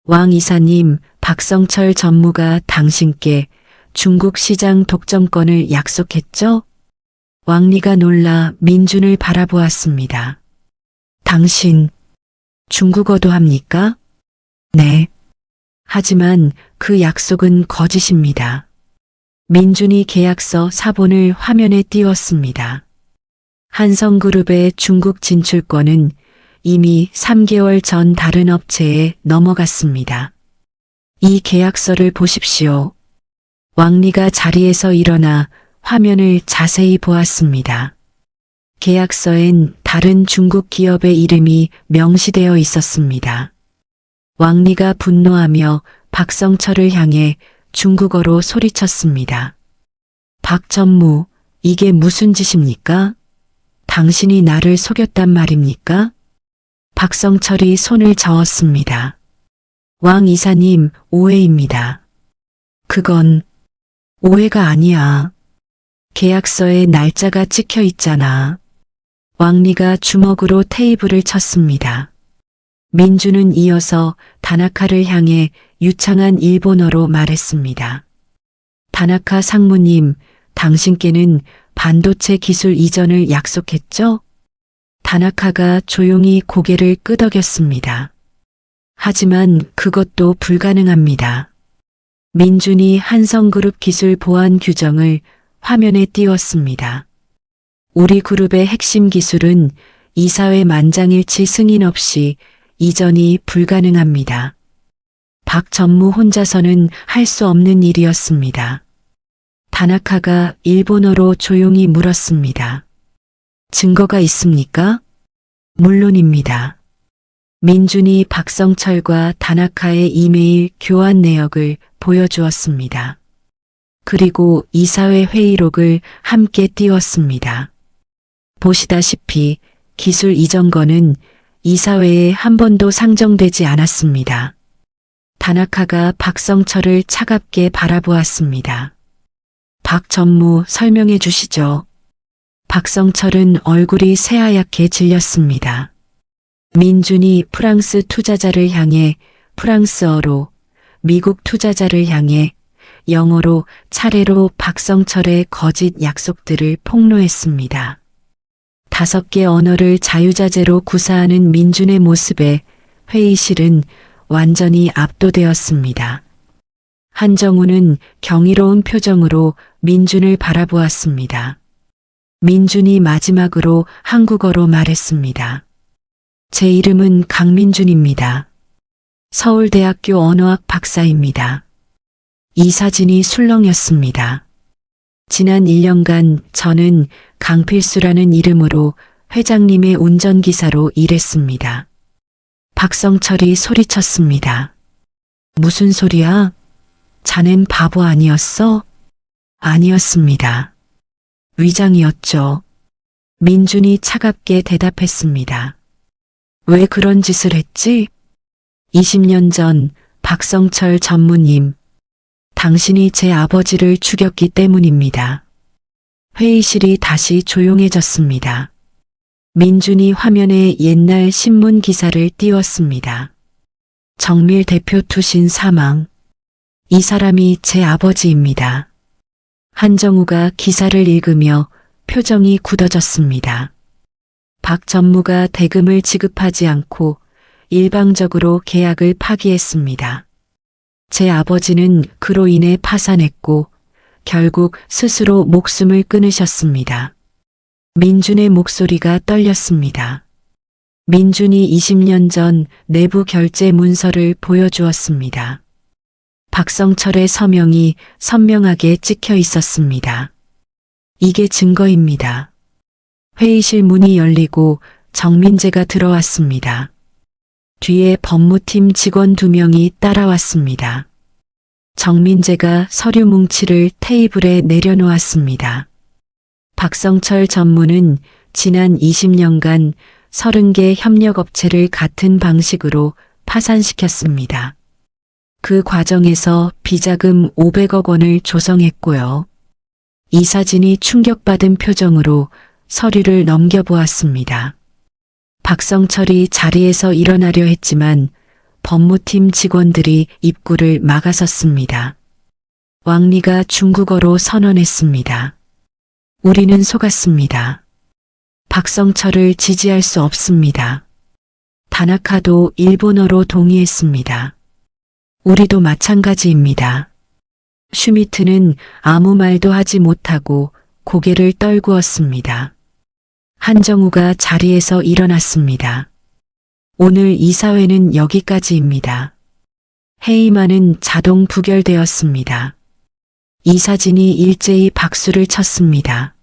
왕 이사님, 박성철 전무가 당신께 중국 시장 독점권을 약속했죠? 왕리가 놀라 민준을 바라보았습니다. 당신, 중국어도 합니까? 네. 하지만 그 약속은 거짓입니다. 민준이 계약서 사본을 화면에 띄웠습니다. 한성그룹의 중국 진출권은 이미 3개월 전 다른 업체에 넘어갔습니다. 이 계약서를 보십시오. 왕리가 자리에서 일어나 화면을 자세히 보았습니다. 계약서엔 다른 중국 기업의 이름이 명시되어 있었습니다. 왕리가 분노하며 박성철을 향해 중국어로 소리쳤습니다. 박 전무, 이게 무슨 짓입니까? 당신이 나를 속였단 말입니까? 박성철이 손을 저었습니다. 왕 이사님, 오해입니다. 그건 오해가 아니야. 계약서에 날짜가 찍혀 있잖아. 왕리가 주먹으로 테이블을 쳤습니다. 민준은 이어서 다나카를 향해 유창한 일본어로 말했습니다. 다나카 상무님, 당신께는 반도체 기술 이전을 약속했죠? 다나카가 조용히 고개를 끄덕였습니다. 하지만 그것도 불가능합니다. 민준이 한성그룹 기술 보안 규정을 화면에 띄웠습니다. 우리 그룹의 핵심 기술은 이사회 만장일치 승인 없이 이전이 불가능합니다. 박전무 혼자서는 할 수 없는 일이었습니다. 다나카가 일본어로 조용히 물었습니다. 증거가 있습니까? 물론입니다. 민준이 박성철과 다나카의 이메일 교환 내역을 보여주었습니다. 그리고 이사회 회의록을 함께 띄웠습니다. 보시다시피 기술 이전건은 이사회에 한 번도 상정되지 않았습니다. 다나카가 박성철을 차갑게 바라보았습니다. 박 전무 설명해 주시죠. 박성철은 얼굴이 새하얗게 질렸습니다. 민준이 프랑스 투자자를 향해 프랑스어로, 미국 투자자를 향해 영어로 차례로 박성철의 거짓 약속들을 폭로했습니다. 5개 언어를 자유자재로 구사하는 민준의 모습에 회의실은 완전히 압도되었습니다. 한정우는 경이로운 표정으로 민준을 바라보았습니다. 민준이 마지막으로 한국어로 말했습니다. 제 이름은 강민준입니다. 서울대학교 언어학 박사입니다. 이 사진이 술렁였습니다. 지난 1년간 저는 강필수라는 이름으로 회장님의 운전기사로 일했습니다. 박성철이 소리쳤습니다. 무슨 소리야? 자넨 바보 아니었어? 아니었습니다. 위장이었죠. 민준이 차갑게 대답했습니다. 왜 그런 짓을 했지? 20년 전 박성철 전무님, 당신이 제 아버지를 죽였기 때문입니다. 회의실이 다시 조용해졌습니다. 민준이 화면에 옛날 신문 기사를 띄웠습니다. 정밀 대표 투신 사망. 이 사람이 제 아버지입니다. 한정우가 기사를 읽으며 표정이 굳어졌습니다. 박 전무가 대금을 지급하지 않고 일방적으로 계약을 파기했습니다. 제 아버지는 그로 인해 파산했고 결국 스스로 목숨을 끊으셨습니다. 민준의 목소리가 떨렸습니다. 민준이 20년 전 내부 결제 문서를 보여주었습니다. 박성철의 서명이 선명하게 찍혀 있었습니다. 이게 증거입니다. 회의실 문이 열리고 정민재가 들어왔습니다. 뒤에 법무팀 직원 2명이 따라왔습니다. 정민재가 서류 뭉치를 테이블에 내려놓았습니다. 박성철 전무는 지난 20년간 30개 협력업체를 같은 방식으로 파산시켰습니다. 그 과정에서 비자금 500억 원을 조성했고요. 이 사진이 충격받은 표정으로 서류를 넘겨보았습니다. 박성철이 자리에서 일어나려 했지만 법무팀 직원들이 입구를 막아섰습니다. 왕리가 중국어로 선언했습니다. 우리는 속았습니다. 박성철을 지지할 수 없습니다. 다나카도 일본어로 동의했습니다. 우리도 마찬가지입니다. 슈미트는 아무 말도 하지 못하고 고개를 떨구었습니다. 한정우가 자리에서 일어났습니다. 오늘 이사회는 여기까지입니다. 회의만은 자동 부결되었습니다. 이 사진이 일제히 박수를 쳤습니다.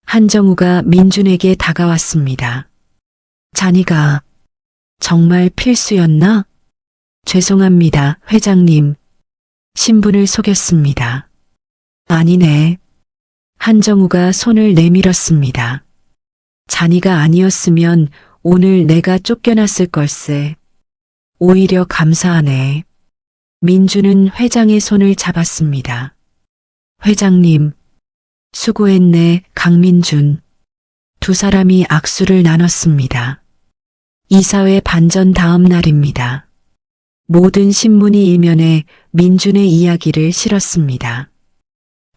한정우가 민준에게 다가왔습니다. 자니가 정말 필수였나? 죄송합니다, 회장님. 신분을 속였습니다. 아니네. 한정우가 손을 내밀었습니다. 자니가 아니었으면 오늘 내가 쫓겨났을 걸세. 오히려 감사하네. 민준은 회장의 손을 잡았습니다. 회장님, 수고했네, 강민준. 두 사람이 악수를 나눴습니다. 이사회 반전 다음 날입니다. 모든 신문이 일면에 민준의 이야기를 실었습니다.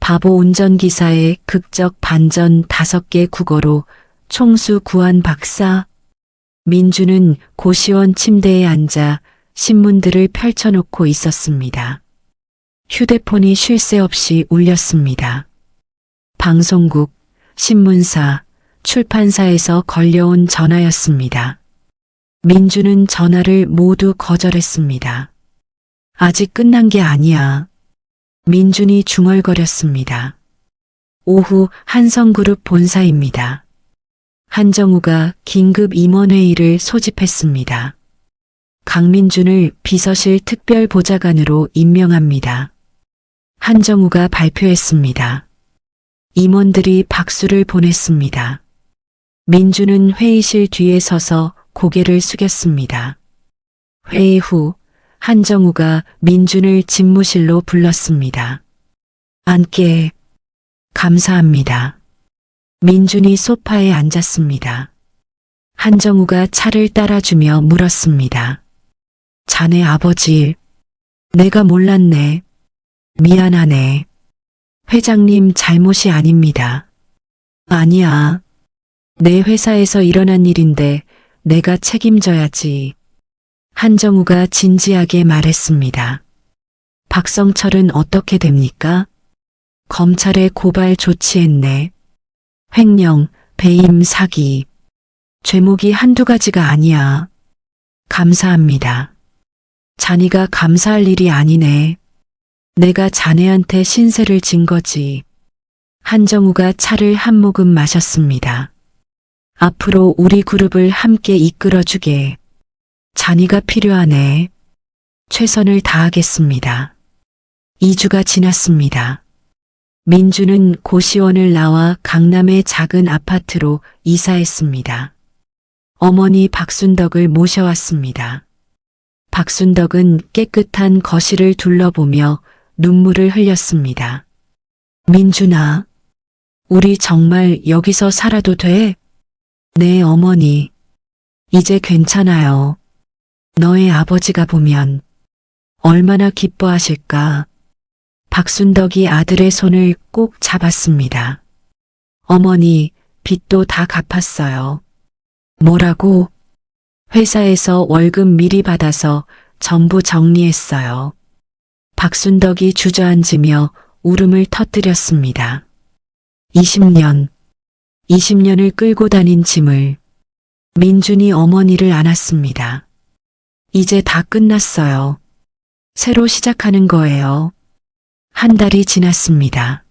바보 운전기사의 극적 반전 5개 국어로 총수 구한 박사. 민준은 고시원 침대에 앉아 신문들을 펼쳐놓고 있었습니다. 휴대폰이 쉴 새 없이 울렸습니다. 방송국, 신문사, 출판사에서 걸려온 전화였습니다. 민준은 전화를 모두 거절했습니다. 아직 끝난 게 아니야. 민준이 중얼거렸습니다. 오후 한성그룹 본사입니다. 한정우가 긴급 임원회의를 소집했습니다. 강민준을 비서실 특별보좌관으로 임명합니다. 한정우가 발표했습니다. 임원들이 박수를 보냈습니다. 민준은 회의실 뒤에 서서 고개를 숙였습니다. 회의 후 한정우가 민준을 집무실로 불렀습니다. 앉게. 감사합니다. 민준이 소파에 앉았습니다. 한정우가 차를 따라주며 물었습니다. 자네 아버지, 내가 몰랐네. 미안하네. 회장님 잘못이 아닙니다. 아니야. 내 회사에서 일어난 일인데 내가 책임져야지. 한정우가 진지하게 말했습니다. 박성철은 어떻게 됩니까? 검찰에 고발 조치했네. 횡령, 배임, 사기. 죄목이 한두 가지가 아니야. 감사합니다. 자네가 감사할 일이 아니네. 내가 자네한테 신세를 진 거지. 한정우가 차를 한 모금 마셨습니다. 앞으로 우리 그룹을 함께 이끌어주게. 자네가 필요하네. 최선을 다하겠습니다. 2주가 지났습니다. 민준은 고시원을 나와 강남의 작은 아파트로 이사했습니다. 어머니 박순덕을 모셔왔습니다. 박순덕은 깨끗한 거실을 둘러보며 눈물을 흘렸습니다. 민준아, 우리 정말 여기서 살아도 돼? 네, 어머니. 이제 괜찮아요. 너의 아버지가 보면 얼마나 기뻐하실까. 박순덕이 아들의 손을 꼭 잡았습니다. 어머니, 빚도 다 갚았어요. 뭐라고? 회사에서 월급 미리 받아서 전부 정리했어요. 박순덕이 주저앉으며 울음을 터뜨렸습니다. 20년을 끌고 다닌 짐을. 민준이 어머니를 안았습니다. 이제 다 끝났어요. 새로 시작하는 거예요. 한 달이 지났습니다.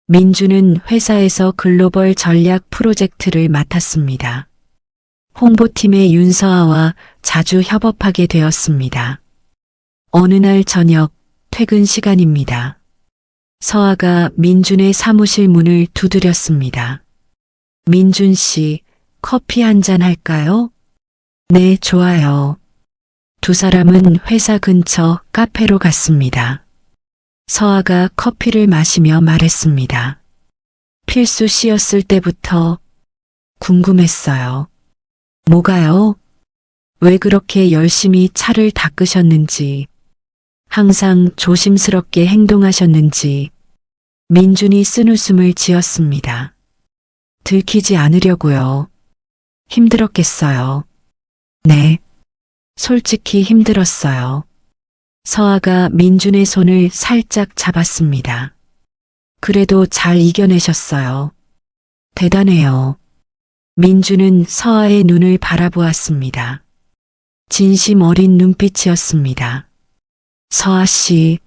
민준은 회사에서 글로벌 전략 프로젝트를 맡았습니다. 홍보팀의 윤서아와 자주 협업하게 되었습니다. 어느 날 저녁 퇴근 시간입니다. 서아가 민준의 사무실 문을 두드렸습니다. 민준 씨, 커피 한 잔 할까요? 네, 좋아요. 두 사람은 회사 근처 카페로 갔습니다. 서아가 커피를 마시며 말했습니다. 필수 씨였을 때부터 궁금했어요. 뭐가요? 왜 그렇게 열심히 차를 닦으셨는지, 항상 조심스럽게 행동하셨는지. 민준이 쓴웃음을 지었습니다. 들키지 않으려고요. 힘들었겠어요. 네, 솔직히 힘들었어요. 서아가 민준의 손을 살짝 잡았습니다. 그래도 잘 이겨내셨어요. 대단해요. 민준은 서아의 눈을 바라보았습니다. 진심 어린 눈빛이었습니다. 서아 씨,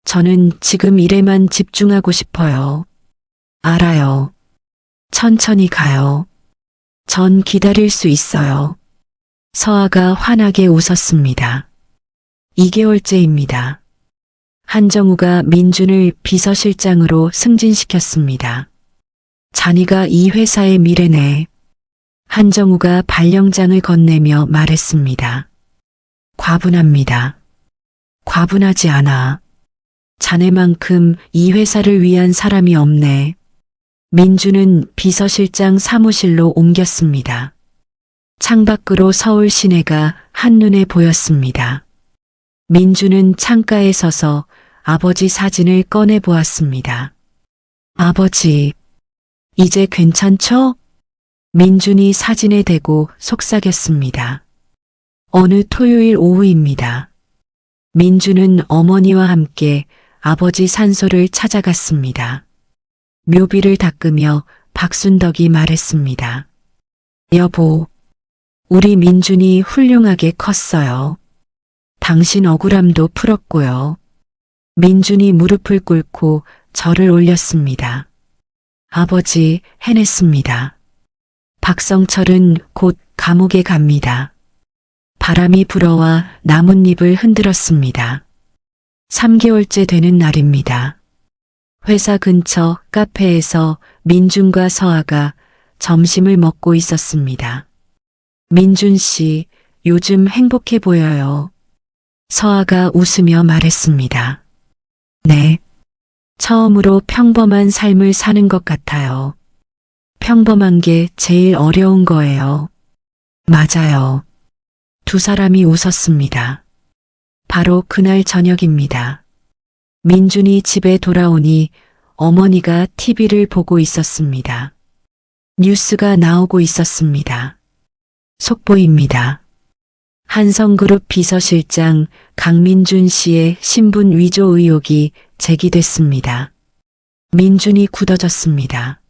저는 지금 일에만 집중하고 싶어요. 알아요. 천천히 가요. 전 기다릴 수 있어요. 서아가 환하게 웃었습니다. 2개월째입니다. 한정우가 민준을 비서실장으로 승진시켰습니다. 자네가 이 회사의 미래네. 한정우가 발령장을 건네며 말했습니다. 과분합니다. 과분하지 않아. 자네만큼 이 회사를 위한 사람이 없네. 민준은 비서실장 사무실로 옮겼습니다. 창밖으로 서울 시내가 한눈에 보였습니다. 민준은 창가에 서서 아버지 사진을 꺼내 보았습니다. 아버지, 이제 괜찮죠? 민준이 사진에 대고 속삭였습니다. 어느 토요일 오후입니다. 민준은 어머니와 함께 아버지 산소를 찾아갔습니다. 묘비를 닦으며 박순덕이 말했습니다. 여보, 우리 민준이 훌륭하게 컸어요. 당신 억울함도 풀었고요. 민준이 무릎을 꿇고 절을 올렸습니다. 아버지, 해냈습니다. 박성철은 곧 감옥에 갑니다. 바람이 불어와 나뭇잎을 흔들었습니다. 3개월째 되는 날입니다. 회사 근처 카페에서 민준과 서아가 점심을 먹고 있었습니다. 민준 씨, 요즘 행복해 보여요. 서아가 웃으며 말했습니다. 네. 처음으로 평범한 삶을 사는 것 같아요. 평범한 게 제일 어려운 거예요. 맞아요. 두 사람이 웃었습니다. 바로 그날 저녁입니다. 민준이 집에 돌아오니 어머니가 TV를 보고 있었습니다. 뉴스가 나오고 있었습니다. 속보입니다. 한성그룹 비서실장 강민준 씨의 신분 위조 의혹이 제기됐습니다. 민준이 굳어졌습니다.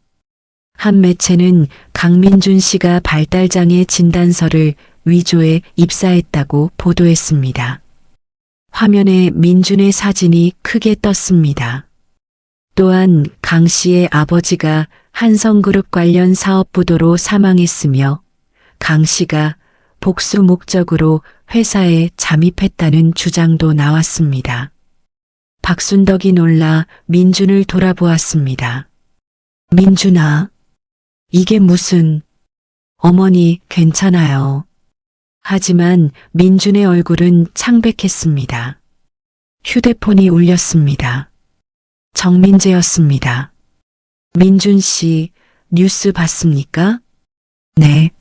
한 매체는 강민준 씨가 발달장애 진단서를 위조해 입사했다고 보도했습니다. 화면에 민준의 사진이 크게 떴습니다. 또한 강 씨의 아버지가 한성그룹 관련 사업 부도로 사망했으며 강 씨가 복수 목적으로 회사에 잠입했다는 주장도 나왔습니다. 박순덕이 놀라 민준을 돌아보았습니다. 민준아, 이게 무슨... 어머니, 괜찮아요. 하지만 민준의 얼굴은 창백했습니다. 휴대폰이 울렸습니다. 정민재였습니다. 민준 씨, 뉴스 봤습니까? 네.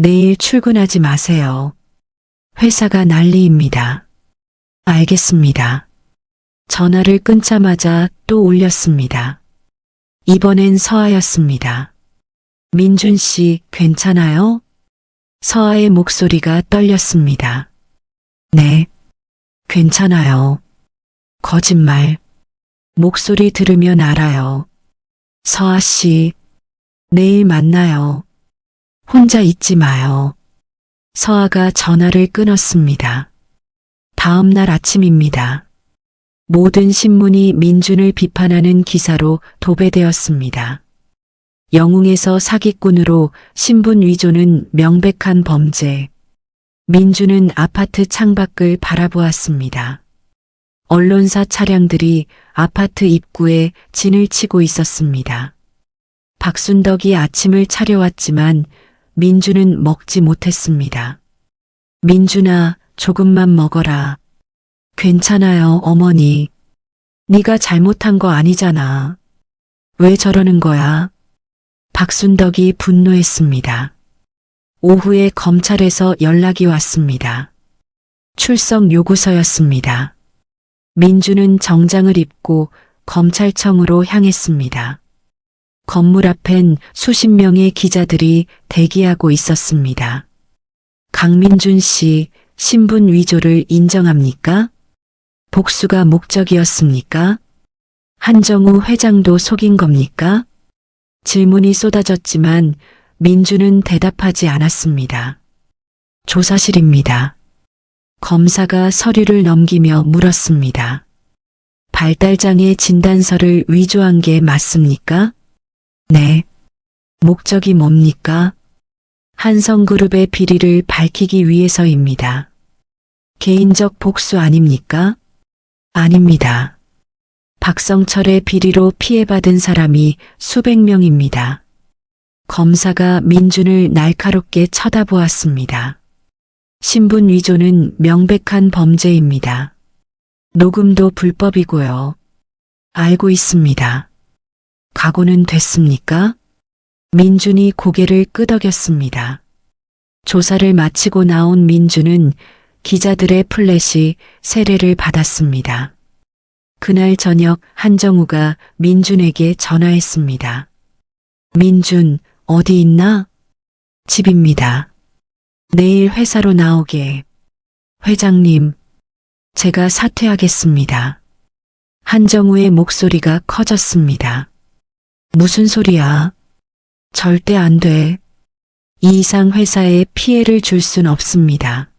내일 출근하지 마세요. 회사가 난리입니다. 알겠습니다. 전화를 끊자마자 또 울렸습니다. 이번엔 서아였습니다. 민준 씨, 괜찮아요? 서아의 목소리가 떨렸습니다. 네. 괜찮아요. 거짓말. 목소리 들으면 알아요. 서아 씨, 내일 만나요. 혼자 있지 마요. 서아가 전화를 끊었습니다. 다음 날 아침입니다. 모든 신문이 민준을 비판하는 기사로 도배되었습니다. 영웅에서 사기꾼으로 신분 위조는 명백한 범죄. 민준은 아파트 창밖을 바라보았습니다. 언론사 차량들이 아파트 입구에 진을 치고 있었습니다. 박순덕이 아침을 차려왔지만 민준은 먹지 못했습니다. 민준아, 조금만 먹어라. 괜찮아요, 어머니. 네가 잘못한 거 아니잖아. 왜 저러는 거야? 박순덕이 분노했습니다. 오후에 검찰에서 연락이 왔습니다. 출석 요구서였습니다. 민준은 정장을 입고 검찰청으로 향했습니다. 건물 앞엔 수십 명의 기자들이 대기하고 있었습니다. 강민준 씨, 신분 위조를 인정합니까? 복수가 목적이었습니까? 한정우 회장도 속인 겁니까? 질문이 쏟아졌지만 민준은 대답하지 않았습니다. 조사실입니다. 검사가 서류를 넘기며 물었습니다. 발달장애 진단서를 위조한 게 맞습니까? 네. 목적이 뭡니까? 한성그룹의 비리를 밝히기 위해서입니다. 개인적 복수 아닙니까? 아닙니다. 박성철의 비리로 피해받은 사람이 수백 명입니다. 검사가 민준을 날카롭게 쳐다보았습니다. 신분 위조는 명백한 범죄입니다. 녹음도 불법이고요. 알고 있습니다. 각오는 됐습니까? 민준이 고개를 끄덕였습니다. 조사를 마치고 나온 민준은 기자들의 플래시 세례를 받았습니다. 그날 저녁 한정우가 민준에게 전화했습니다. 민준, 어디 있나? 집입니다. 내일 회사로 나오게. 회장님, 제가 사퇴하겠습니다. 한정우의 목소리가 커졌습니다. 무슨 소리야? 절대 안 돼. 이 이상 회사에 피해를 줄 순 없습니다.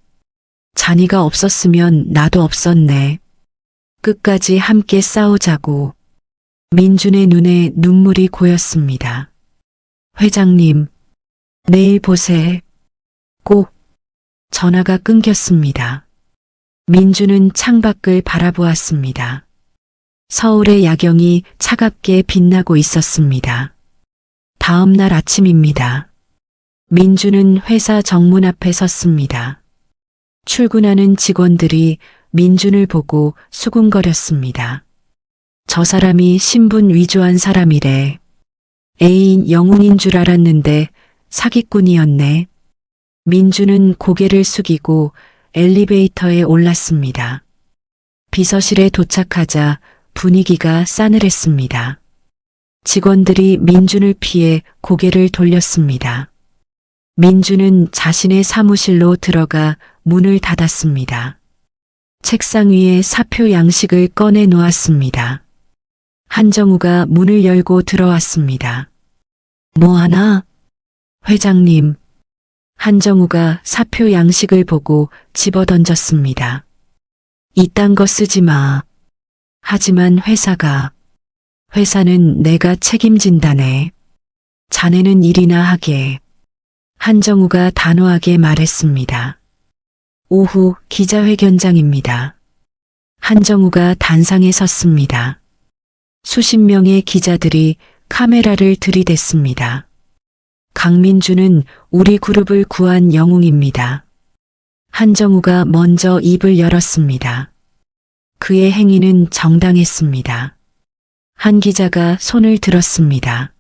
잔이가 없었으면 나도 없었네. 끝까지 함께 싸우자고. 민준의 눈에 눈물이 고였습니다. 회장님, 내일 보세. 꼭. 전화가 끊겼습니다. 민준은 창밖을 바라보았습니다. 서울의 야경이 차갑게 빛나고 있었습니다. 다음 날 아침입니다. 민준은 회사 정문 앞에 섰습니다. 출근하는 직원들이 민준을 보고 수군거렸습니다. 저 사람이 신분 위조한 사람이래. 애인 영웅인 줄 알았는데 사기꾼이었네. 민준은 고개를 숙이고 엘리베이터에 올랐습니다. 비서실에 도착하자 분위기가 싸늘했습니다. 직원들이 민준을 피해 고개를 돌렸습니다. 민준은 자신의 사무실로 들어가 문을 닫았습니다. 책상 위에 사표 양식을 꺼내 놓았습니다. 한정우가 문을 열고 들어왔습니다. 뭐 하나? 회장님. 한정우가 사표 양식을 보고 집어던졌습니다. 이딴 거 쓰지 마. 하지만 회사는 내가 책임진다네. 자네는 일이나 하게. 한정우가 단호하게 말했습니다. 오후 기자회견장입니다. 한정우가 단상에 섰습니다. 수십 명의 기자들이 카메라를 들이댔습니다. 강민준은 우리 그룹을 구한 영웅입니다. 한정우가 먼저 입을 열었습니다. 그의 행위는 정당했습니다. 한 기자가 손을 들었습니다.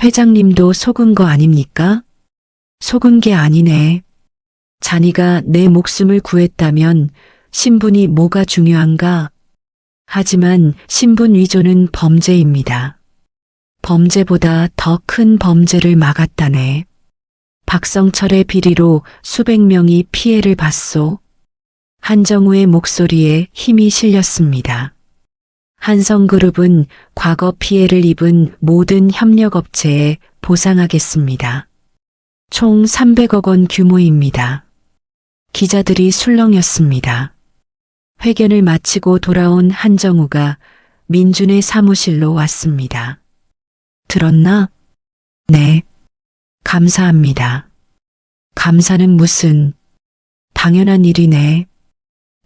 회장님도 속은 거 아닙니까? 속은 게 아니네. 잔이가 내 목숨을 구했다면 신분이 뭐가 중요한가? 하지만 신분 위조는 범죄입니다. 범죄보다 더 큰 범죄를 막았다네. 박성철의 비리로 수백 명이 피해를 봤소. 한정우의 목소리에 힘이 실렸습니다. 한성그룹은 과거 피해를 입은 모든 협력업체에 보상하겠습니다. 총 300억 원 규모입니다. 기자들이 술렁였습니다. 회견을 마치고 돌아온 한정우가 민준의 사무실로 왔습니다. 들었나? 네. 감사합니다. 감사는 무슨. 당연한 일이네.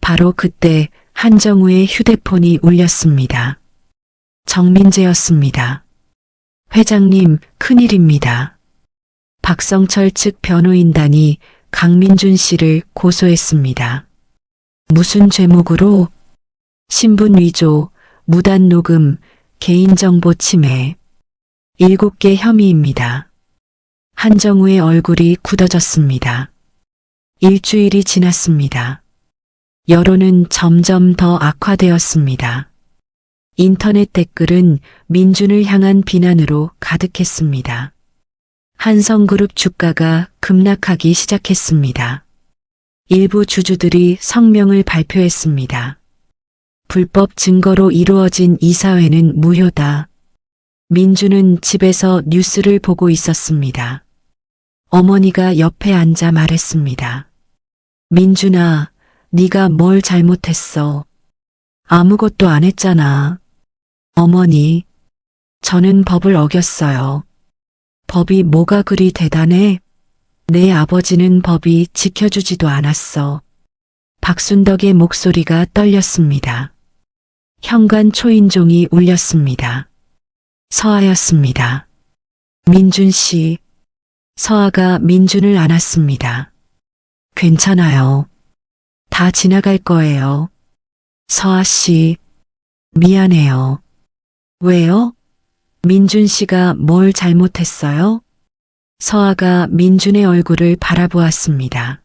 바로 그때 한정우의 휴대폰이 울렸습니다. 정민재였습니다. 회장님, 큰일입니다. 박성철 측 변호인단이 강민준 씨를 고소했습니다. 무슨 죄목으로? 신분 위조, 무단 녹음, 개인정보 침해. 7개 혐의입니다. 한정우의 얼굴이 굳어졌습니다. 일주일이 지났습니다. 여론은 점점 더 악화되었습니다. 인터넷 댓글은 민준을 향한 비난으로 가득했습니다. 한성그룹 주가가 급락하기 시작했습니다. 일부 주주들이 성명을 발표했습니다. 불법 증거로 이루어진 이사회는 무효다. 민준은 집에서 뉴스를 보고 있었습니다. 어머니가 옆에 앉아 말했습니다. 민준아, 네가 뭘 잘못했어? 아무것도 안 했잖아. 어머니, 저는 법을 어겼어요. 법이 뭐가 그리 대단해? 내 아버지는 법이 지켜주지도 않았어. 박순덕의 목소리가 떨렸습니다. 현관 초인종이 울렸습니다. 서아였습니다. 민준 씨. 서아가 민준을 안았습니다. 괜찮아요. 다 지나갈 거예요. 서아 씨. 미안해요. 왜요? 민준 씨가 뭘 잘못했어요? 서아가 민준의 얼굴을 바라보았습니다.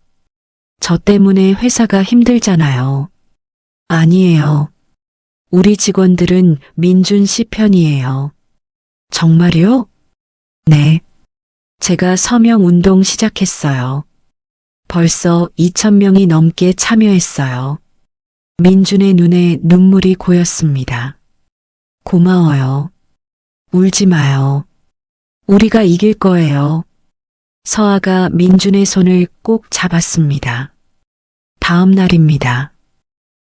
저 때문에 회사가 힘들잖아요. 아니에요. 우리 직원들은 민준 씨 편이에요. 정말요? 네. 제가 서명 운동 시작했어요. 벌써 2,000명이 넘게 참여했어요. 민준의 눈에 눈물이 고였습니다. 고마워요. 울지 마요. 우리가 이길 거예요. 서아가 민준의 손을 꼭 잡았습니다. 다음 날입니다.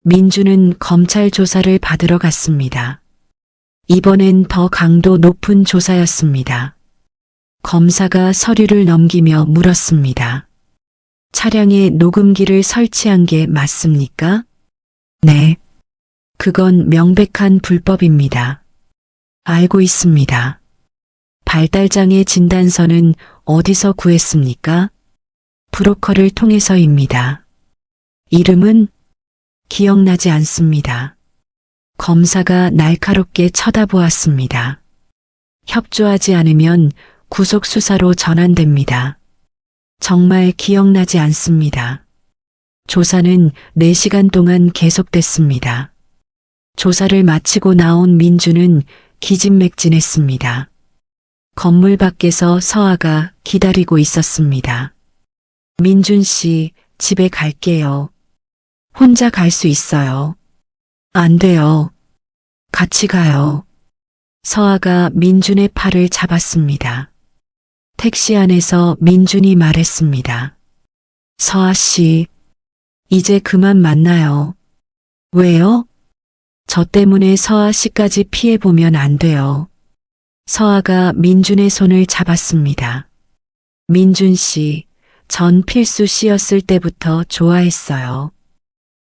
민주는 검찰 조사를 받으러 갔습니다. 이번엔 더 강도 높은 조사였습니다. 검사가 서류를 넘기며 물었습니다. 차량에 녹음기를 설치한 게 맞습니까? 네. 그건 명백한 불법입니다. 알고 있습니다. 발달장애 진단서는 어디서 구했습니까? 브로커를 통해서입니다. 이름은 기억나지 않습니다. 검사가 날카롭게 쳐다보았습니다. 협조하지 않으면 구속수사로 전환됩니다. 정말 기억나지 않습니다. 조사는 4시간 동안 계속됐습니다. 조사를 마치고 나온 민주는 기진맥진했습니다. 건물 밖에서 서아가 기다리고 있었습니다. 민준 씨, 집에 갈게요. 혼자 갈 수 있어요. 안 돼요. 같이 가요. 서아가 민준의 팔을 잡았습니다. 택시 안에서 민준이 말했습니다. 서아 씨, 이제 그만 만나요. 왜요? 저 때문에 서아 씨까지 피해보면 안 돼요. 서아가 민준의 손을 잡았습니다. 민준 씨, 전 필수 씨였을 때부터 좋아했어요.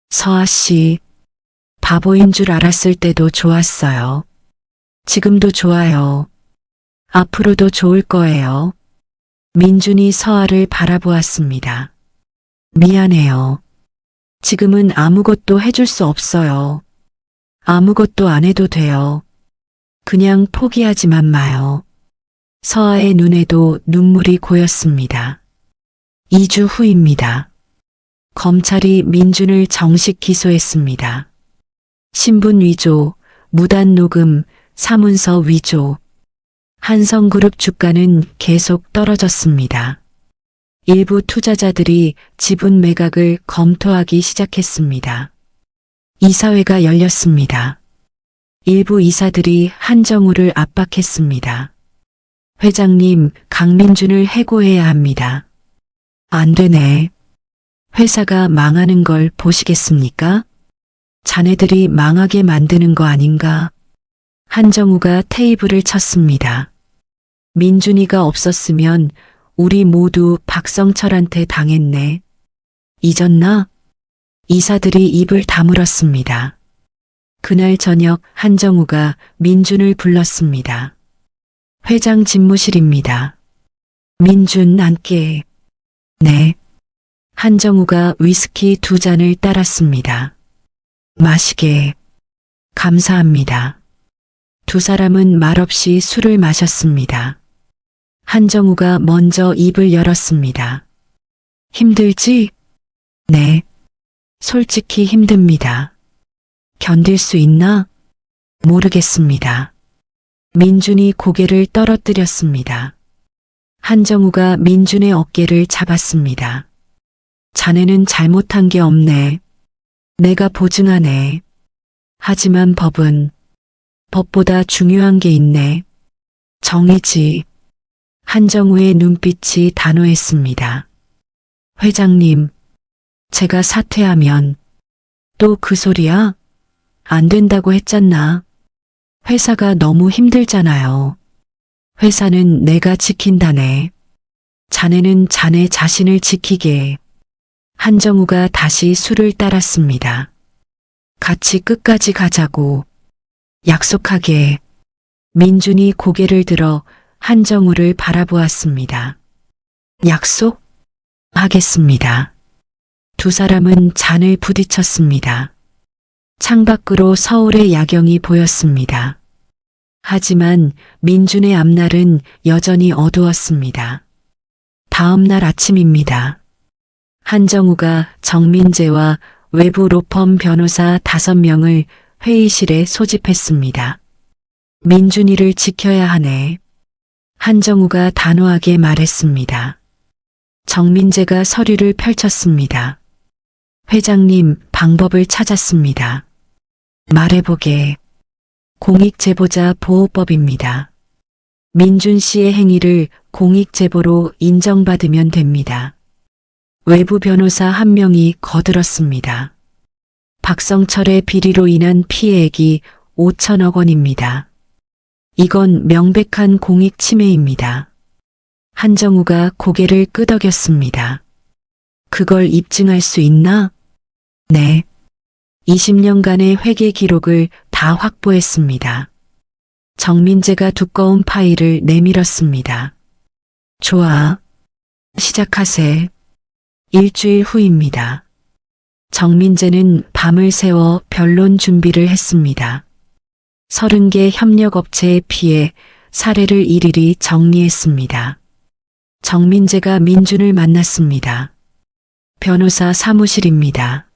서아 씨, 바보인 줄 알았을 때도 좋았어요. 지금도 좋아요. 앞으로도 좋을 거예요. 민준이 서아를 바라보았습니다. 미안해요. 지금은 아무것도 해줄 수 없어요. 아무것도 안 해도 돼요. 그냥 포기하지만 마요. 서아의 눈에도 눈물이 고였습니다. 2주 후입니다. 검찰이 민준을 정식 기소했습니다. 신분 위조, 무단 녹음, 사문서 위조. 한성그룹 주가는 계속 떨어졌습니다. 일부 투자자들이 지분 매각을 검토하기 시작했습니다. 이사회가 열렸습니다. 일부 이사들이 한정우를 압박했습니다. 회장님, 강민준을 해고해야 합니다. 안 되네. 회사가 망하는 걸 보시겠습니까? 자네들이 망하게 만드는 거 아닌가? 한정우가 테이블을 쳤습니다. 민준이가 없었으면 우리 모두 박성철한테 당했네. 잊었나? 이사들이 입을 다물었습니다. 그날 저녁 한정우가 민준을 불렀습니다. 회장 집무실입니다. 민준 앉게. 네. 한정우가 위스키 2잔을 따랐습니다. 마시게. 감사합니다. 두 사람은 말없이 술을 마셨습니다. 한정우가 먼저 입을 열었습니다. 힘들지? 네. 솔직히 힘듭니다. 견딜 수 있나? 모르겠습니다. 민준이 고개를 떨어뜨렸습니다. 한정우가 민준의 어깨를 잡았습니다. 자네는 잘못한 게 없네. 내가 보증하네. 하지만 법보다 중요한 게 있네. 정의지. 한정우의 눈빛이 단호했습니다. 회장님, 제가 사퇴하면 또 그 소리야? 안 된다고 했잖아. 회사가 너무 힘들잖아요. 회사는 내가 지킨다네. 자네는 자네 자신을 지키게. 한정우가 다시 술을 따랐습니다. 같이 끝까지 가자고. 약속하게. 민준이 고개를 들어 한정우를 바라보았습니다. 약속? 하겠습니다. 두 사람은 잔을 부딪혔습니다. 창밖으로 서울의 야경이 보였습니다. 하지만 민준의 앞날은 여전히 어두웠습니다. 다음 날 아침입니다. 한정우가 정민재와 외부 로펌 변호사 5명을 회의실에 소집했습니다. 민준이를 지켜야 하네. 한정우가 단호하게 말했습니다. 정민재가 서류를 펼쳤습니다. 회장님, 방법을 찾았습니다. 말해보게. 공익제보자 보호법입니다. 민준 씨의 행위를 공익제보로 인정받으면 됩니다. 외부 변호사 한 명이 거들었습니다. 박성철의 비리로 인한 피해액이 5천억 원입니다. 이건 명백한 공익 침해입니다. 한정우가 고개를 끄덕였습니다. 그걸 입증할 수 있나? 네. 20년간의 회계 기록을 다 확보했습니다. 정민재가 두꺼운 파일을 내밀었습니다. 좋아. 시작하세. 일주일 후입니다. 정민재는 밤을 새워 변론 준비를 했습니다. 30개 협력업체의 피해 사례를 일일이 정리했습니다. 정민재가 민준을 만났습니다. 변호사 사무실입니다.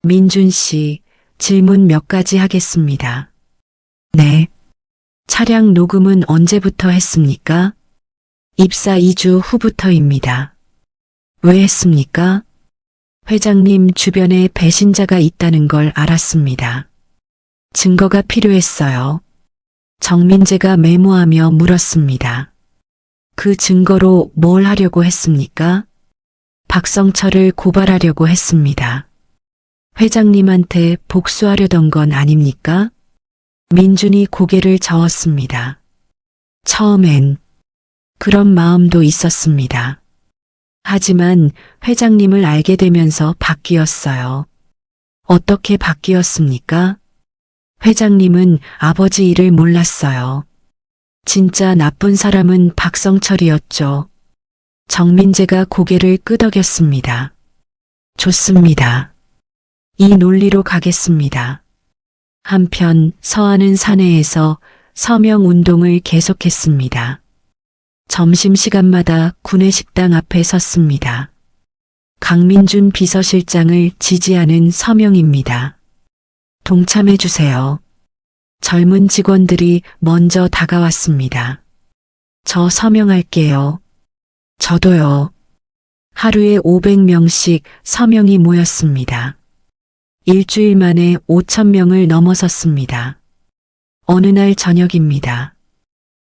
민준 씨, 질문 몇 가지 하겠습니다. 네. 차량 녹음은 언제부터 했습니까? 입사 2주 후부터입니다. 왜 했습니까? 회장님 주변에 배신자가 있다는 걸 알았습니다. 증거가 필요했어요. 정민재가 메모하며 물었습니다. 그 증거로 뭘 하려고 했습니까? 박성철을 고발하려고 했습니다. 회장님한테 복수하려던 건 아닙니까? 민준이 고개를 저었습니다. 처음엔 그런 마음도 있었습니다. 하지만 회장님을 알게 되면서 바뀌었어요. 어떻게 바뀌었습니까? 회장님은 아버지 일을 몰랐어요. 진짜 나쁜 사람은 박성철이었죠. 정민재가 고개를 끄덕였습니다. 좋습니다. 이 논리로 가겠습니다. 한편 서하는 사내에서 서명 운동을 계속했습니다. 점심시간마다 구내식당 앞에 섰습니다. 강민준 비서실장을 지지하는 서명입니다. 동참해주세요. 젊은 직원들이 먼저 다가왔습니다. 저 서명할게요. 저도요. 하루에 500명씩 서명이 모였습니다. 일주일 만에 5,000명을 넘어섰습니다. 어느 날 저녁입니다.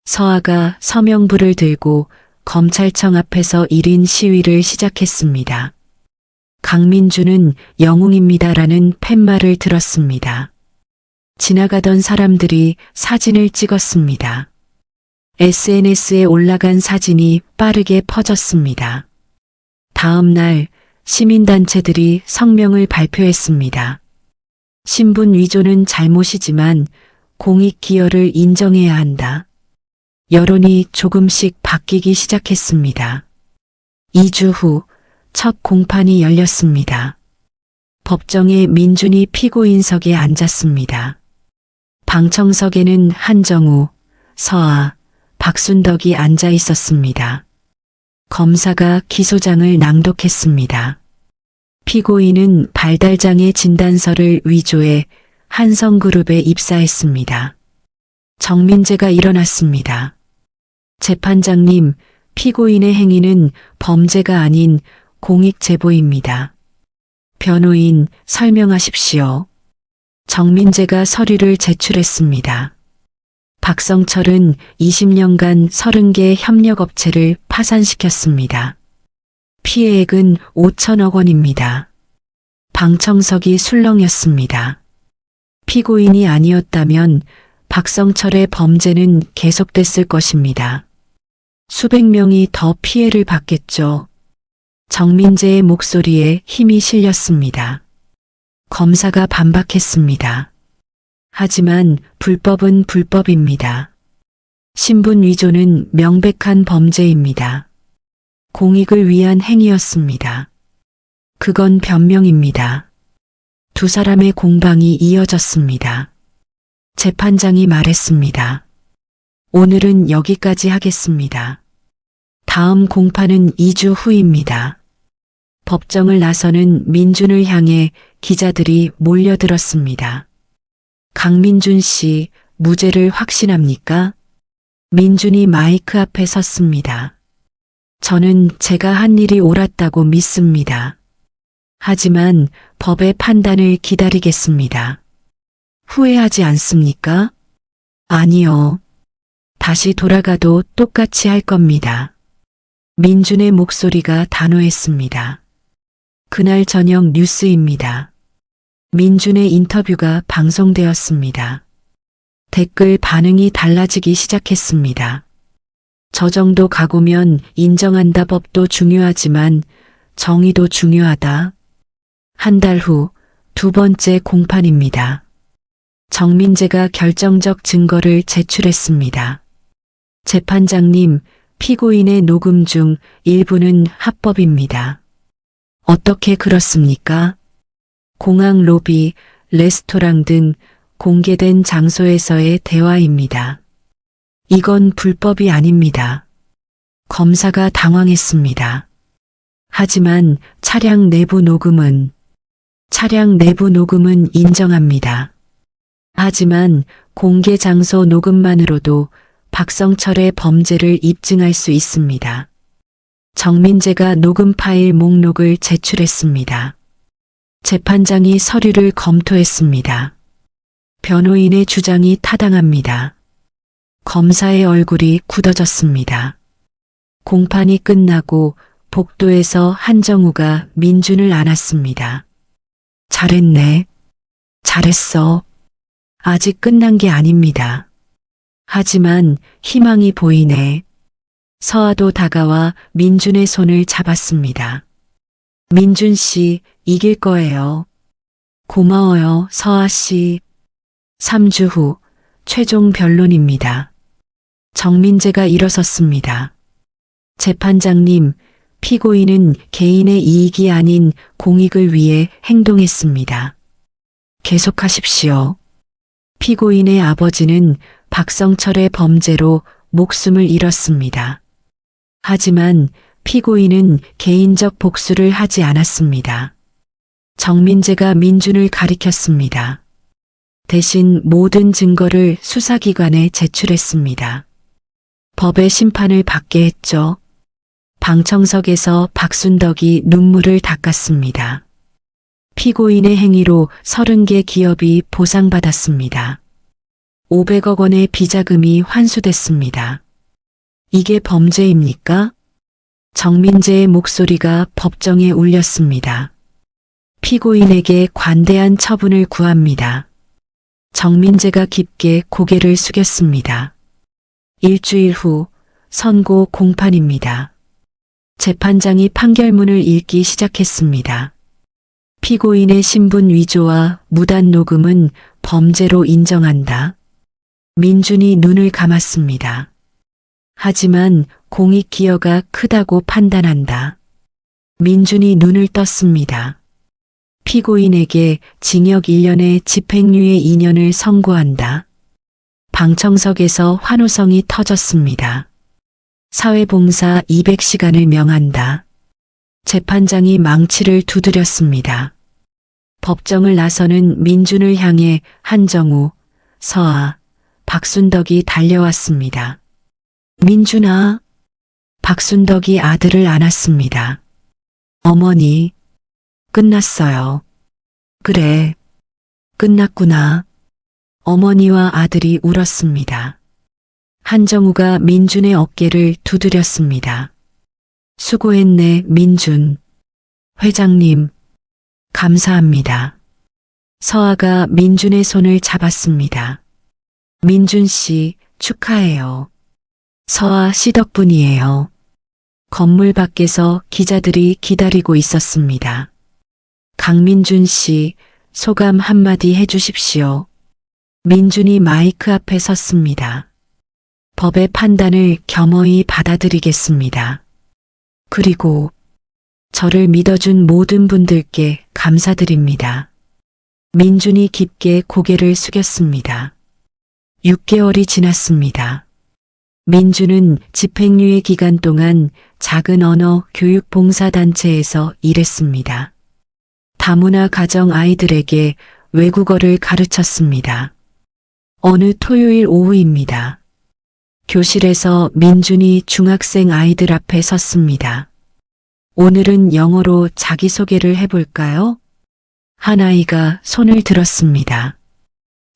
서하가 서명부를 들고 검찰청 앞에서 1인 시위를 시작했습니다. 강민준은 영웅입니다라는 팻말을 들었습니다. 지나가던 사람들이 사진을 찍었습니다. SNS에 올라간 사진이 빠르게 퍼졌습니다. 다음 날 시민단체들이 성명을 발표했습니다. 신분 위조는 잘못이지만 공익 기여를 인정해야 한다. 여론이 조금씩 바뀌기 시작했습니다. 2주 후 첫 공판이 열렸습니다. 법정에 민준이 피고인석에 앉았습니다. 방청석에는 한정우, 서하, 박순덕이 앉아 있었습니다. 검사가 기소장을 낭독했습니다. 피고인은 발달장애 진단서를 위조해 한성그룹에 입사했습니다. 정민재가 일어났습니다. 재판장님, 피고인의 행위는 범죄가 아닌 공익제보입니다. 변호인, 설명하십시오. 정민재가 서류를 제출했습니다. 박성철은 20년간 30개 협력업체를 파산시켰습니다. 피해액은 5천억 원입니다. 방청석이 술렁였습니다. 피고인이 아니었다면 박성철의 범죄는 계속됐을 것입니다. 수백 명이 더 피해를 받겠죠. 정민재의 목소리에 힘이 실렸습니다. 검사가 반박했습니다. 하지만 불법은 불법입니다. 신분 위조는 명백한 범죄입니다. 공익을 위한 행위였습니다. 그건 변명입니다. 두 사람의 공방이 이어졌습니다. 재판장이 말했습니다. 오늘은 여기까지 하겠습니다. 다음 공판은 2주 후입니다. 법정을 나서는 민준을 향해 기자들이 몰려들었습니다. 강민준 씨, 무죄를 확신합니까? 민준이 마이크 앞에 섰습니다. 저는 제가 한 일이 옳았다고 믿습니다. 하지만 법의 판단을 기다리겠습니다. 후회하지 않습니까? 아니요. 다시 돌아가도 똑같이 할 겁니다. 민준의 목소리가 단호했습니다. 그날 저녁 뉴스입니다. 민준의 인터뷰가 방송되었습니다. 댓글 반응이 달라지기 시작했습니다. 저 정도 각오면 인정한다. 법도 중요하지만 정의도 중요하다. 한 달 후 두 번째 공판입니다. 정민재가 결정적 증거를 제출했습니다. 재판장님, 피고인의 녹음 중 일부는 합법입니다. 어떻게 그렇습니까? 공항 로비, 레스토랑 등 공개된 장소에서의 대화입니다. 이건 불법이 아닙니다. 검사가 당황했습니다. 하지만 차량 내부 녹음은 인정합니다. 하지만 공개 장소 녹음만으로도 박성철의 범죄를 입증할 수 있습니다. 정민재가 녹음 파일 목록을 제출했습니다. 재판장이 서류를 검토했습니다. 변호인의 주장이 타당합니다. 검사의 얼굴이 굳어졌습니다. 공판이 끝나고 복도에서 한정우가 민준을 안았습니다. 잘했네. 잘했어. 아직 끝난 게 아닙니다. 하지만 희망이 보이네. 서아도 다가와 민준의 손을 잡았습니다. 민준 씨, 이길 거예요. 고마워요, 서아 씨. 3주 후 최종 변론입니다. 정민재가 일어섰습니다. 재판장님, 피고인은 개인의 이익이 아닌 공익을 위해 행동했습니다. 계속하십시오. 피고인의 아버지는 박성철의 범죄로 목숨을 잃었습니다. 하지만 피고인은 개인적 복수를 하지 않았습니다. 정민재가 민준을 가리켰습니다. 대신 모든 증거를 수사기관에 제출했습니다. 법의 심판을 받게 했죠. 방청석에서 박순덕이 눈물을 닦았습니다. 피고인의 행위로 30개 기업이 보상받았습니다. 500억 원의 비자금이 환수됐습니다. 이게 범죄입니까? 정민재의 목소리가 법정에 울렸습니다. 피고인에게 관대한 처분을 구합니다. 정민재가 깊게 고개를 숙였습니다. 일주일 후 선고 공판입니다. 재판장이 판결문을 읽기 시작했습니다. 피고인의 신분 위조와 무단 녹음은 범죄로 인정한다. 민준이 눈을 감았습니다. 하지만 공익 기여가 크다고 판단한다. 민준이 눈을 떴습니다. 피고인에게 징역 1년에 집행유예 2년을 선고한다. 방청석에서 환호성이 터졌습니다. 사회봉사 200시간을 명한다. 재판장이 망치를 두드렸습니다. 법정을 나서는 민준을 향해 한정우, 서아, 박순덕이 달려왔습니다. 민준아. 박순덕이 아들을 안았습니다. 어머니, 끝났어요. 그래, 끝났구나. 어머니와 아들이 울었습니다. 한정우가 민준의 어깨를 두드렸습니다. 수고했네, 민준. 회장님, 감사합니다. 서아가 민준의 손을 잡았습니다. 민준 씨, 축하해요. 서아 씨 덕분이에요. 건물 밖에서 기자들이 기다리고 있었습니다. 강민준 씨, 소감 한마디 해주십시오. 민준이 마이크 앞에 섰습니다. 법의 판단을 겸허히 받아들이겠습니다. 그리고 저를 믿어준 모든 분들께 감사드립니다. 민준이 깊게 고개를 숙였습니다. 6개월이 지났습니다. 민준은 집행유예 기간 동안 작은 언어 교육 봉사단체에서 일했습니다. 다문화 가정 아이들에게 외국어를 가르쳤습니다. 어느 토요일 오후입니다. 교실에서 민준이 중학생 아이들 앞에 섰습니다. 오늘은 영어로 자기소개를 해볼까요? 한 아이가 손을 들었습니다.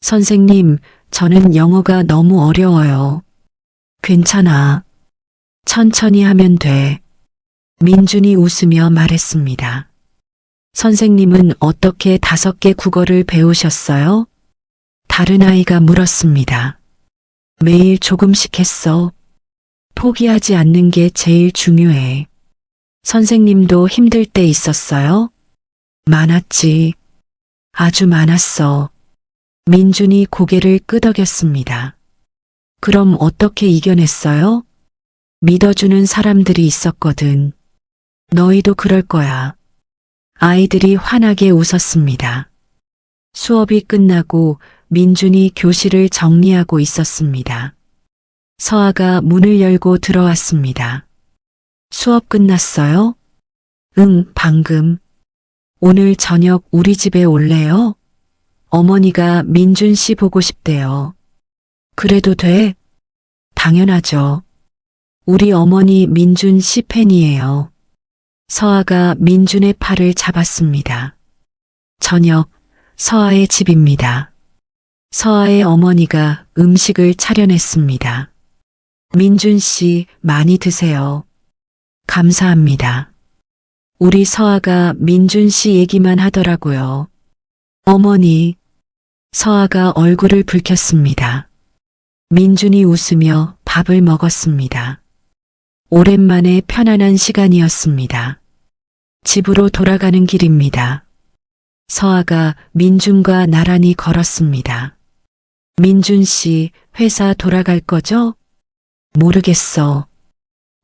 선생님, 저는 영어가 너무 어려워요. 괜찮아. 천천히 하면 돼. 민준이 웃으며 말했습니다. 선생님은 어떻게 5개 국어를 배우셨어요? 다른 아이가 물었습니다. 매일 조금씩 했어. 포기하지 않는 게 제일 중요해. 선생님도 힘들 때 있었어요? 많았지. 아주 많았어. 민준이 고개를 끄덕였습니다. 그럼 어떻게 이겨냈어요? 믿어주는 사람들이 있었거든. 너희도 그럴 거야. 아이들이 환하게 웃었습니다. 수업이 끝나고 민준이 교실을 정리하고 있었습니다. 서아가 문을 열고 들어왔습니다. 수업 끝났어요? 응, 방금. 오늘 저녁 우리 집에 올래요? 어머니가 민준 씨 보고 싶대요. 그래도 돼? 당연하죠. 우리 어머니 민준 씨 팬이에요. 서아가 민준의 팔을 잡았습니다. 저녁, 서아의 집입니다. 서아의 어머니가 음식을 차려냈습니다. 민준 씨 많이 드세요. 감사합니다. 우리 서아가 민준 씨 얘기만 하더라고요. 어머니, 서아가 얼굴을 붉혔습니다. 민준이 웃으며 밥을 먹었습니다. 오랜만에 편안한 시간이었습니다. 집으로 돌아가는 길입니다. 서아가 민준과 나란히 걸었습니다. 민준 씨 회사 돌아갈 거죠? 모르겠어.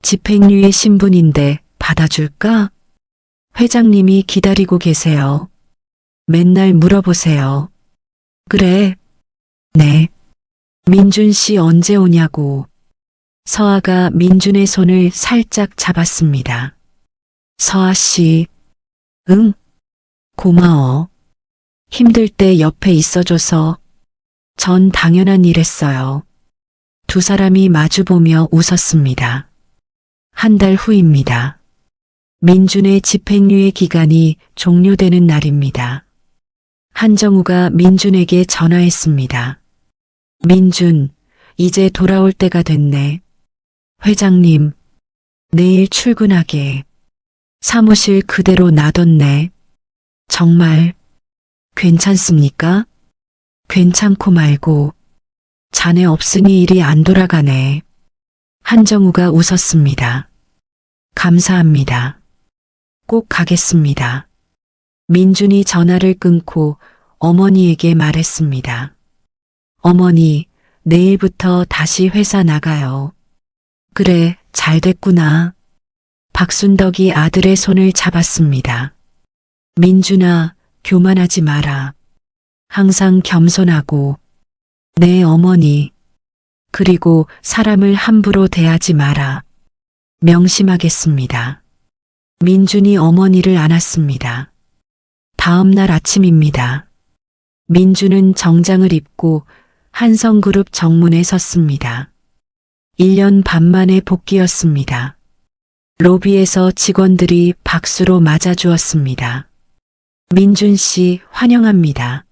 집행유예 신분인데 받아줄까? 회장님이 기다리고 계세요. 맨날 물어보세요. 그래. 네. 민준 씨 언제 오냐고. 서아가 민준의 손을 살짝 잡았습니다. 서아 씨. 응. 고마워. 힘들 때 옆에 있어줘서. 전 당연한 일했어요. 두 사람이 마주보며 웃었습니다. 한 달 후입니다. 민준의 집행유예 기간이 종료되는 날입니다. 한정우가 민준에게 전화했습니다. 민준, 이제 돌아올 때가 됐네. 회장님, 내일 출근하게. 사무실 그대로 놔뒀네. 정말 괜찮습니까? 괜찮고 말고. 자네 없으니 일이 안 돌아가네. 한정우가 웃었습니다. 감사합니다. 꼭 가겠습니다. 민준이 전화를 끊고 어머니에게 말했습니다. 어머니, 내일부터 다시 회사 나가요. 그래, 잘 됐구나. 박순덕이 아들의 손을 잡았습니다. 민준아, 교만하지 마라. 항상 겸손하고. 네, 어머니. 그리고 사람을 함부로 대하지 마라. 명심하겠습니다. 민준이 어머니를 안았습니다. 다음 날 아침입니다. 민준은 정장을 입고 한성그룹 정문에 섰습니다. 1년 반 만에 복귀였습니다. 로비에서 직원들이 박수로 맞아주었습니다. 민준 씨 환영합니다.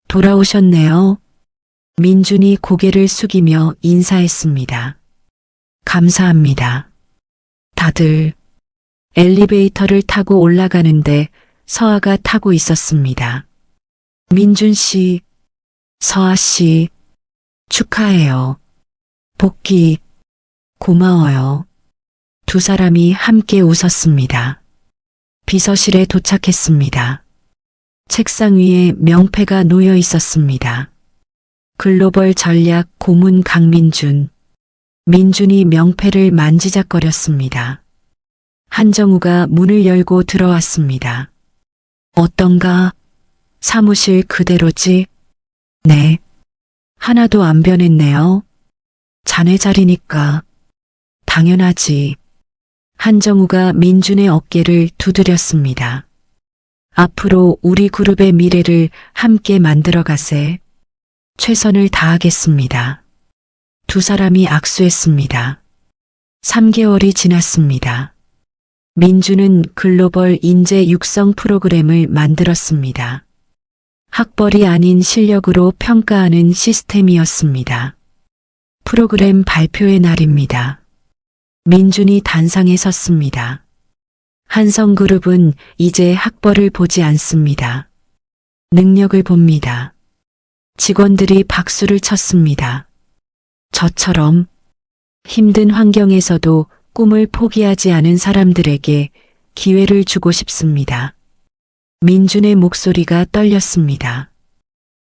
돌아오셨네요. 민준이 고개를 숙이며 인사했습니다. 감사합니다. 다들 엘리베이터를 타고 올라가는데 서아가 타고 있었습니다. 민준 씨, 서아 씨, 축하해요. 복귀, 고마워요. 두 사람이 함께 웃었습니다. 비서실에 도착했습니다. 책상 위에 명패가 놓여 있었습니다. 글로벌 전략 고문 강민준. 민준이 명패를 만지작거렸습니다. 한정우가 문을 열고 들어왔습니다. 어떤가? 사무실 그대로지? 네. 하나도 안 변했네요. 자네 자리니까. 당연하지. 한정우가 민준의 어깨를 두드렸습니다. 앞으로 우리 그룹의 미래를 함께 만들어 가세. 최선을 다하겠습니다. 두 사람이 악수했습니다. 3개월이 지났습니다. 민준은 글로벌 인재 육성 프로그램을 만들었습니다. 학벌이 아닌 실력으로 평가하는 시스템이었습니다. 프로그램 발표의 날입니다. 민준이 단상에 섰습니다. 한성그룹은 이제 학벌을 보지 않습니다. 능력을 봅니다. 직원들이 박수를 쳤습니다. 저처럼 힘든 환경에서도 꿈을 포기하지 않은 사람들에게 기회를 주고 싶습니다. 민준의 목소리가 떨렸습니다.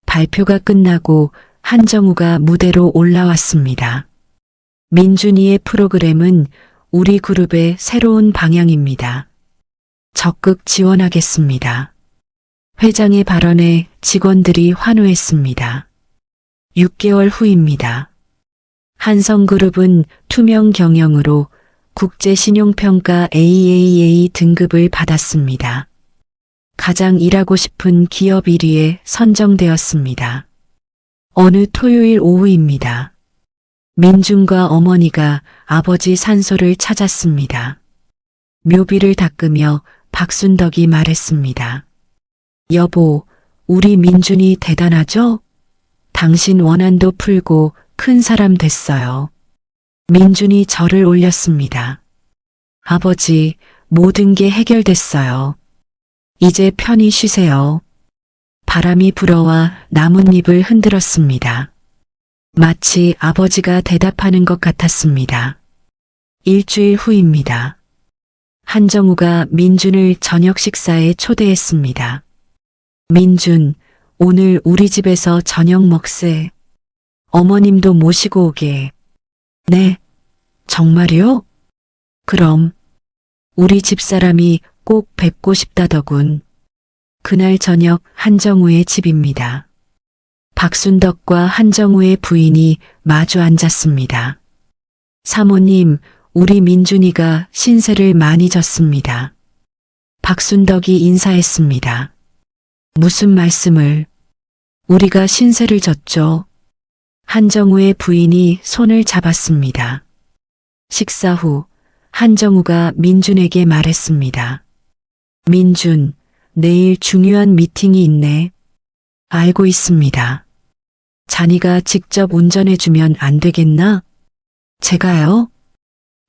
발표가 끝나고 한정우가 무대로 올라왔습니다. 민준이의 프로그램은 우리 그룹의 새로운 방향입니다. 적극 지원하겠습니다. 회장의 발언에 직원들이 환호했습니다. 6개월 후입니다. 한성그룹은 투명 경영으로 국제신용평가 AAA 등급을 받았습니다. 가장 일하고 싶은 기업 1위에 선정되었습니다. 어느 토요일 오후입니다. 민준과 어머니가 아버지 산소를 찾았습니다. 묘비를 닦으며 박순덕이 말했습니다. 여보, 우리 민준이 대단하죠? 당신 원한도 풀고 큰 사람 됐어요. 민준이 절을 올렸습니다. 아버지, 모든 게 해결됐어요. 이제 편히 쉬세요. 바람이 불어와 나뭇잎을 흔들었습니다. 마치 아버지가 대답하는 것 같았습니다. 일주일 후입니다. 한정우가 민준을 저녁 식사에 초대했습니다. 민준, 오늘 우리 집에서 저녁 먹세. 어머님도 모시고 오게. 네, 정말요? 그럼 우리 집사람이 꼭 뵙고 싶다더군. 그날 저녁 한정우의 집입니다. 박순덕과 한정우의 부인이 마주 앉았습니다. 사모님, 우리 민준이가 신세를 많이 졌습니다. 박순덕이 인사했습니다. 무슨 말씀을? 우리가 신세를 졌죠. 한정우의 부인이 손을 잡았습니다. 식사 후 한정우가 민준에게 말했습니다. 민준, 내일 중요한 미팅이 있네. 알고 있습니다. 자니가 직접 운전해주면 안 되겠나? 제가요?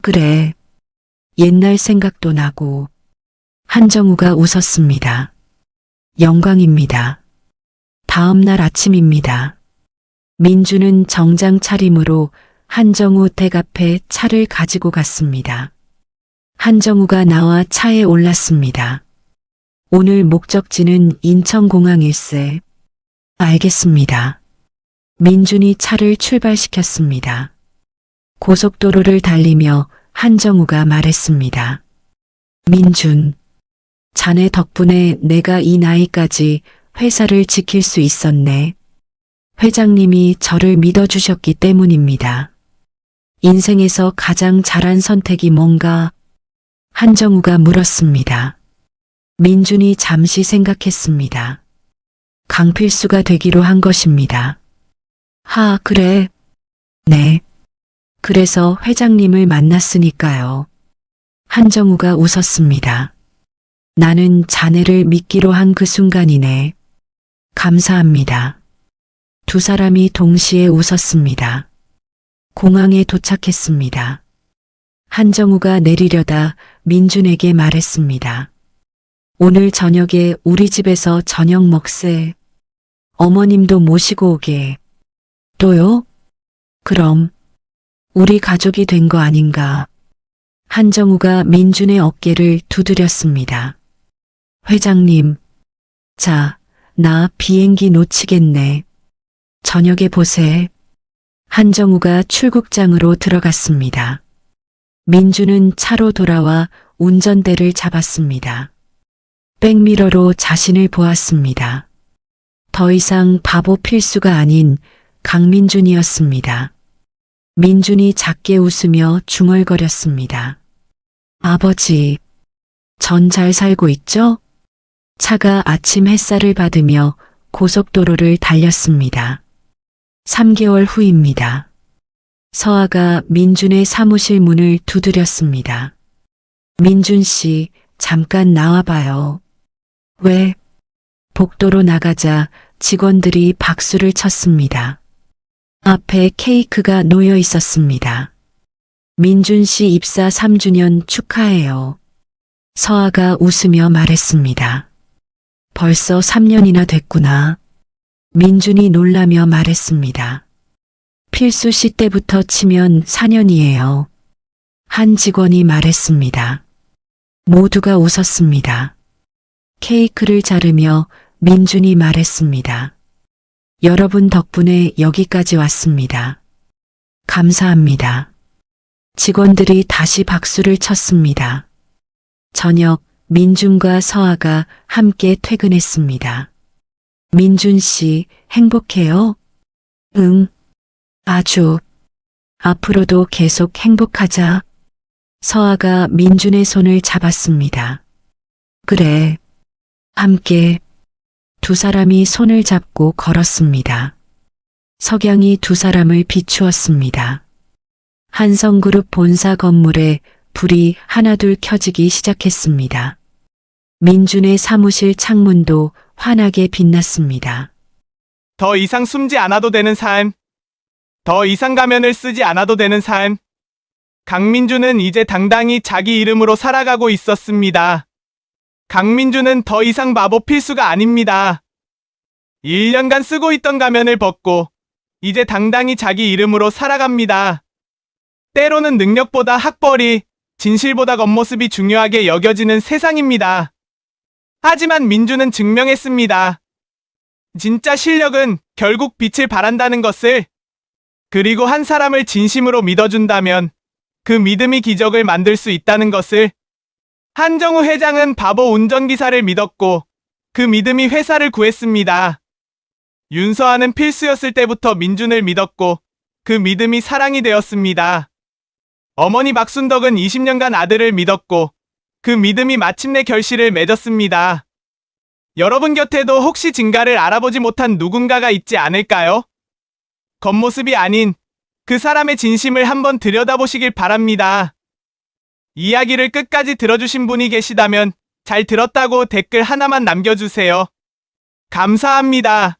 그래. 옛날 생각도 나고. 한정우가 웃었습니다. 영광입니다. 다음 날 아침입니다. 민준은 정장 차림으로 한정우 댁 앞에 차를 가지고 갔습니다. 한정우가 나와 차에 올랐습니다. 오늘 목적지는 인천공항일세. 알겠습니다. 민준이 차를 출발시켰습니다. 고속도로를 달리며 한정우가 말했습니다. 민준, 자네 덕분에 내가 이 나이까지 회사를 지킬 수 있었네. 회장님이 저를 믿어주셨기 때문입니다. 인생에서 가장 잘한 선택이 뭔가? 한정우가 물었습니다. 민준이 잠시 생각했습니다. 강필수가 되기로 한 것입니다. 하, 그래. 네. 그래서 회장님을 만났으니까요. 한정우가 웃었습니다. 나는 자네를 믿기로 한 그 순간이네. 감사합니다. 두 사람이 동시에 웃었습니다. 공항에 도착했습니다. 한정우가 내리려다 민준에게 말했습니다. 오늘 저녁에 우리 집에서 저녁 먹세. 어머님도 모시고 오게. 또요? 그럼 우리 가족이 된 거 아닌가. 한정우가 민준의 어깨를 두드렸습니다. 회장님, 자, 나 비행기 놓치겠네. 저녁에 보세. 한정우가 출국장으로 들어갔습니다. 민준은 차로 돌아와 운전대를 잡았습니다. 백미러로 자신을 보았습니다. 더 이상 바보 필수가 아닌 강민준이었습니다. 민준이 작게 웃으며 중얼거렸습니다. 아버지, 전 잘 살고 있죠? 차가 아침 햇살을 받으며 고속도로를 달렸습니다. 3개월 후입니다. 서아가 민준의 사무실 문을 두드렸습니다. 민준 씨, 잠깐 나와봐요. 왜? 복도로 나가자 직원들이 박수를 쳤습니다. 앞에 케이크가 놓여 있었습니다. 민준 씨 입사 3주년 축하해요. 서아가 웃으며 말했습니다. 벌써 3년이나 됐구나. 민준이 놀라며 말했습니다. 필수 씨 때부터 치면 4년이에요. 한 직원이 말했습니다. 모두가 웃었습니다. 케이크를 자르며 민준이 말했습니다. 여러분 덕분에 여기까지 왔습니다. 감사합니다. 직원들이 다시 박수를 쳤습니다. 저녁 민준과 서아가 함께 퇴근했습니다. 민준 씨 행복해요? 응, 아주. 앞으로도 계속 행복하자. 서아가 민준의 손을 잡았습니다. 그래. 함께. 두 사람이 손을 잡고 걸었습니다. 석양이 두 사람을 비추었습니다. 한성그룹 본사 건물에 불이 하나둘 켜지기 시작했습니다. 민준의 사무실 창문도 환하게 빛났습니다. 더 이상 숨지 않아도 되는 삶. 더 이상 가면을 쓰지 않아도 되는 삶. 강민준은 이제 당당히 자기 이름으로 살아가고 있었습니다. 강민준은 더 이상 마법 필수가 아닙니다. 1년간 쓰고 있던 가면을 벗고 이제 당당히 자기 이름으로 살아갑니다. 때로는 능력보다 학벌이, 진실보다 겉모습이 중요하게 여겨지는 세상입니다. 하지만 민준은 증명했습니다. 진짜 실력은 결국 빛을 발한다는 것을. 그리고 한 사람을 진심으로 믿어준다면 그 믿음이 기적을 만들 수 있다는 것을. 한정우 회장은 바보 운전기사를 믿었고 그 믿음이 회사를 구했습니다. 윤서아는 필수였을 때부터 민준을 믿었고 그 믿음이 사랑이 되었습니다. 어머니 박순덕은 20년간 아들을 믿었고 그 믿음이 마침내 결실을 맺었습니다. 여러분 곁에도 혹시 진가를 알아보지 못한 누군가가 있지 않을까요? 겉모습이 아닌 그 사람의 진심을 한번 들여다보시길 바랍니다. 이야기를 끝까지 들어주신 분이 계시다면 잘 들었다고 댓글 하나만 남겨주세요. 감사합니다.